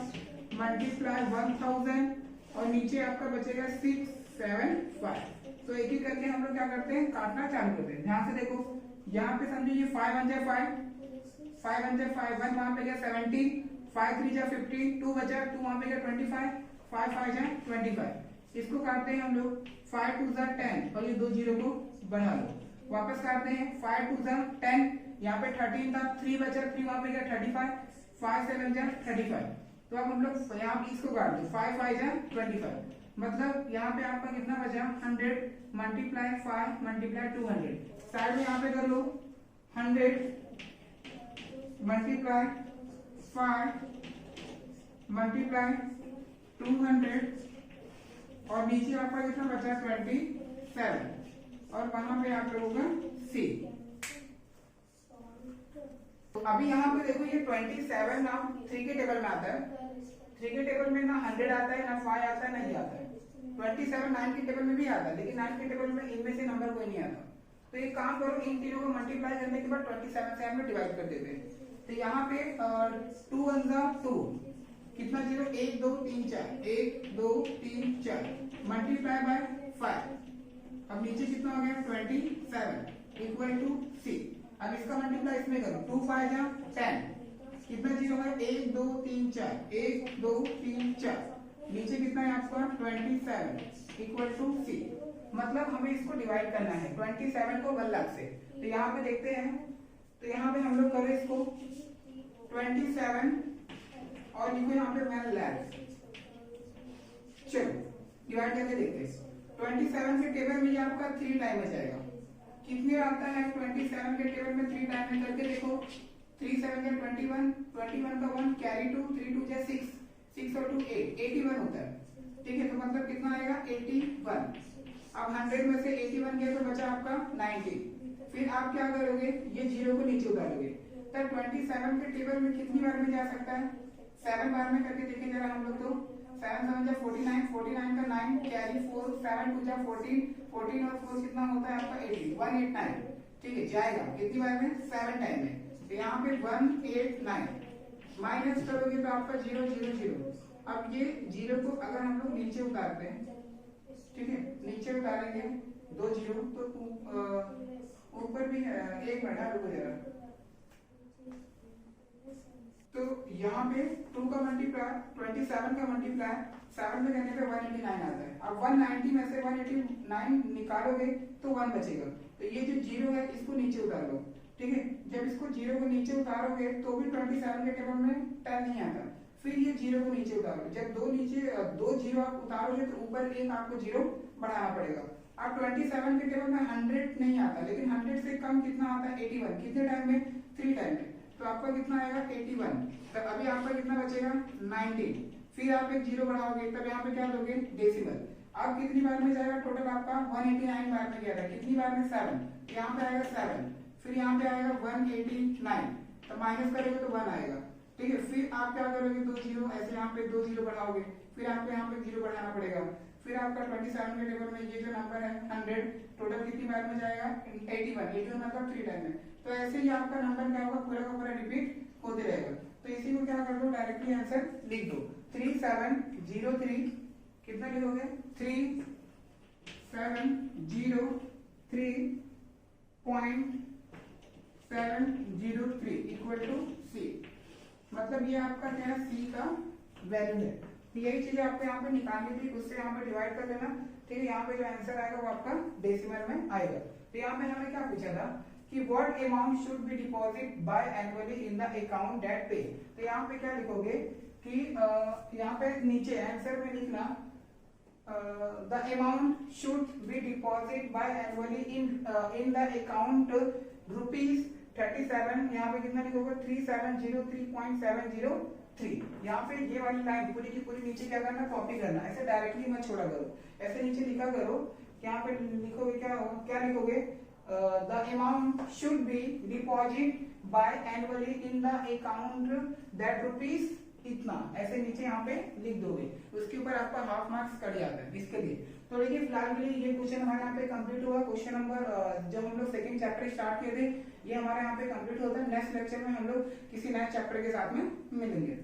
Speaker 1: मल्टीप्लाई 1000 और नीचे आपका बचेगा 675। तो एक ही करके हम लोग क्या करते हैं, काटना चालू करते हैं। ध्यान से देखो, यहाँ पे समझो ये 5 1 जा 5, 5 1 जा 5, 1 वहां पे गया 70, 5 3 जा 50, 2 बचा, 2 वहां पे गया 25, 5 5 जा 25। इसको काटते हैं हम लोग, 5 2 जा 10 और ये दो जीरो को बढ़ा लो, वापस काटते हैं 5 2 जा 10, यहाँ पे 13 था, 3 बचा, 3 वहां पे गया 35, 5 7 जा 35। तो अब हम लोग यहाँ पे इसको काट दो, 5 5 जा 25, मतलब यहाँ पे आपका कितना बचा 100 मल्टीप्लाई 5 मल्टीप्लाई 200। साइड में यहाँ पे कर लो 100 मल्टीप्लाई 5 मल्टीप्लाई 200 और नीचे आपका कितना बचा 27 और वहां पे आप लोगों का सी। तो अभी यहाँ पे देखो ये 27 ना 3 के टेबल में आता है, 3 के टेबल में ना 100 आता है ना 5 आता है ना ये आता है। 27 9 के टेबल में भी आता है, लेकिन 9 के टेबल में इनमें से नंबर कोई नहीं आता। तो एक काम करो, इन तीनों को मल्टीप्लाई करने के बाद 27 से हम डिवाइड कर देते हैं। तो यहाँ पे 2 1 जा 2, कितना जीरो, 1 2 3 4, 1 2 3 4 मल्टीप्लाई बाय 5। अब नीचे कितना हो गया 27 इक्वल टू सी। अब इसका मल्टीप्लाई इसमें करो, 2 5 जा 10, कितना जीरो है 1 2 3 4, 1 2 3 4, नीचे कितना है आपका 27 इक्वल टू सी। मतलब हमें इसको डिवाइड करना है 27 को 1 लाख से। तो यहाँ पे देखते हैं, तो यहाँ पे हम लोग करें इसको 27 और लिखो यहाँ पे 1 लाख। चलो डिवाइड करके देखते हैं। 27 के टेबल में ये आपका 3 टाइम आ जाएगा। कितने आता है 27 के टेबल में 3 टाइम में करके देखो, 3 7 जा 21, 21 का 1 कैरी 2, 3 2 जा 6, 6 और 2 8, 81 होता है। ठीक है, तो मतलब कितना आएगा 81। अब 100 में से 81 गया तो बचा आपका 90। फिर आप क्या करोगे, ये जीरो को नीचे उतारोगे। तो 27 के टेबल में कितनी बार में जा सकता है, 7 बार में करके देखें जरा हम लोग। तो 7 7 जा 49, 49 का 9 कैरी 4, 7 2 जा 14, 14 और 4 कितना होता है आपका 80, 189। ठीक है, जाएगा कितनी बार में 7 टाइम में। तो यहाँ पे 189 माइनस करोगे तो आपका 0 0 0। अब ये जीरो को अगर हम लोग नीचे उतारते हैं, ठीक है, नीचे उतारेंगे 2 जीरो तो ऊपर भी एक मिनट रुको जरा। तो यहाँ पे 2 का मल्टीप्लाई 27 का मल्टीप्लाई 7 में करने पे 189 आता है। अब 190 में से 189 निकालोगे तो 1 बचेगा। तो ये जो जीरो है इसको नीचे उतार लो। ठीक है, जब इसको जीरो को नीचे उतारोगे तो भी 27 के टेबल में 10 नहीं आता। फिर ये जीरो को नीचे उतारो, जब दो जीरो आप उतारोगे तो ऊपर एक आपको जीरो बढ़ाना पड़ेगा। अब 27 के टेबल में 100 नहीं आता, लेकिन 100 से कम कितना आता है 81। कितने टाइम में 3 टाइम में। तो आपका कितना आएगा 81। तब अभी आपका कितना बचेगा 19। फिर आप एक जीरो बढ़ाओगे तब यहाँ पे क्या लोगे डेसिमल। अब कितनी बार में जाएगा टोटल आपका 189 बार में गया था, कितनी बार में 7। यहाँ पे आएगा 7, फिर यहाँ पे आएगा 189, तो माइनस करोगे तो 1 आएगा। ठीक है, फिर आप क्या करोगे 2 जीरो, ऐसे यहाँ पे 2 जीरो बढ़ाओगे, फिर आपको यहाँ पे जीरो बढ़ाना पड़ेगा। फिर आपका 27 के टेबल में ये जो नंबर है 100 टोटल कितनी बार में जाएगा 81 मतलब 3 टाइम में। तो ऐसे ही आपका नंबर क्या होगा पूरा का पूरा रिपीट होते रहेगा। तो इसी को क्या कर दो डायरेक्टली आंसर लिख दो 3703। कितना लिखोगे 3703.703 इक्वल टू सी। मतलब ये आपका क्या है सी का वैल्यू है। यही चीज आपको यहाँ पे निकालनी थी, उससे यहाँ पे डिवाइड कर देना। ठीक है, यहाँ पे जो आंसर आएगा वो आपका डेसिमल में आएगा। तो यहाँ पे हमें क्या पूछा था कि what amount should be deposit by annually in the account that pay. तो यहाँ पे क्या लिखोगे कि यहाँ पे नीचे आंसर में लिखना the amount should be deposit by annually in the account ₹37। यहाँ पे कितना लिखोगे 3703.703। यहाँ पे ये वाली लाइन पूरी की पूरी नीचे क्या करना कॉपी करना, ऐसे डायरेक्टली मत छोड़ा करो, ऐसे नीचे लिखा करो। यहाँ पे लिखोगे क्या लिखोगे the amount should be deposit by annually in the account that rupees इतना, ऐसे नीचे यहाँ पे लिख दोगे। उसके ऊपर आपका हाफ मार्क्स कट जाता है इसके लिए। तो देखिए फिलहाल के लिए ये क्वेश्चन हमारे यहाँ पे कंप्लीट हुआ। क्वेश्चन नंबर जब हम लोग सेकंड चैप्टर स्टार्ट किए थे ये हमारे यहाँ पे कंप्लीट होता है। नेक्स्ट लेक्चर में हम लोग किसी नए चैप्टर के साथ में मिलेंगे।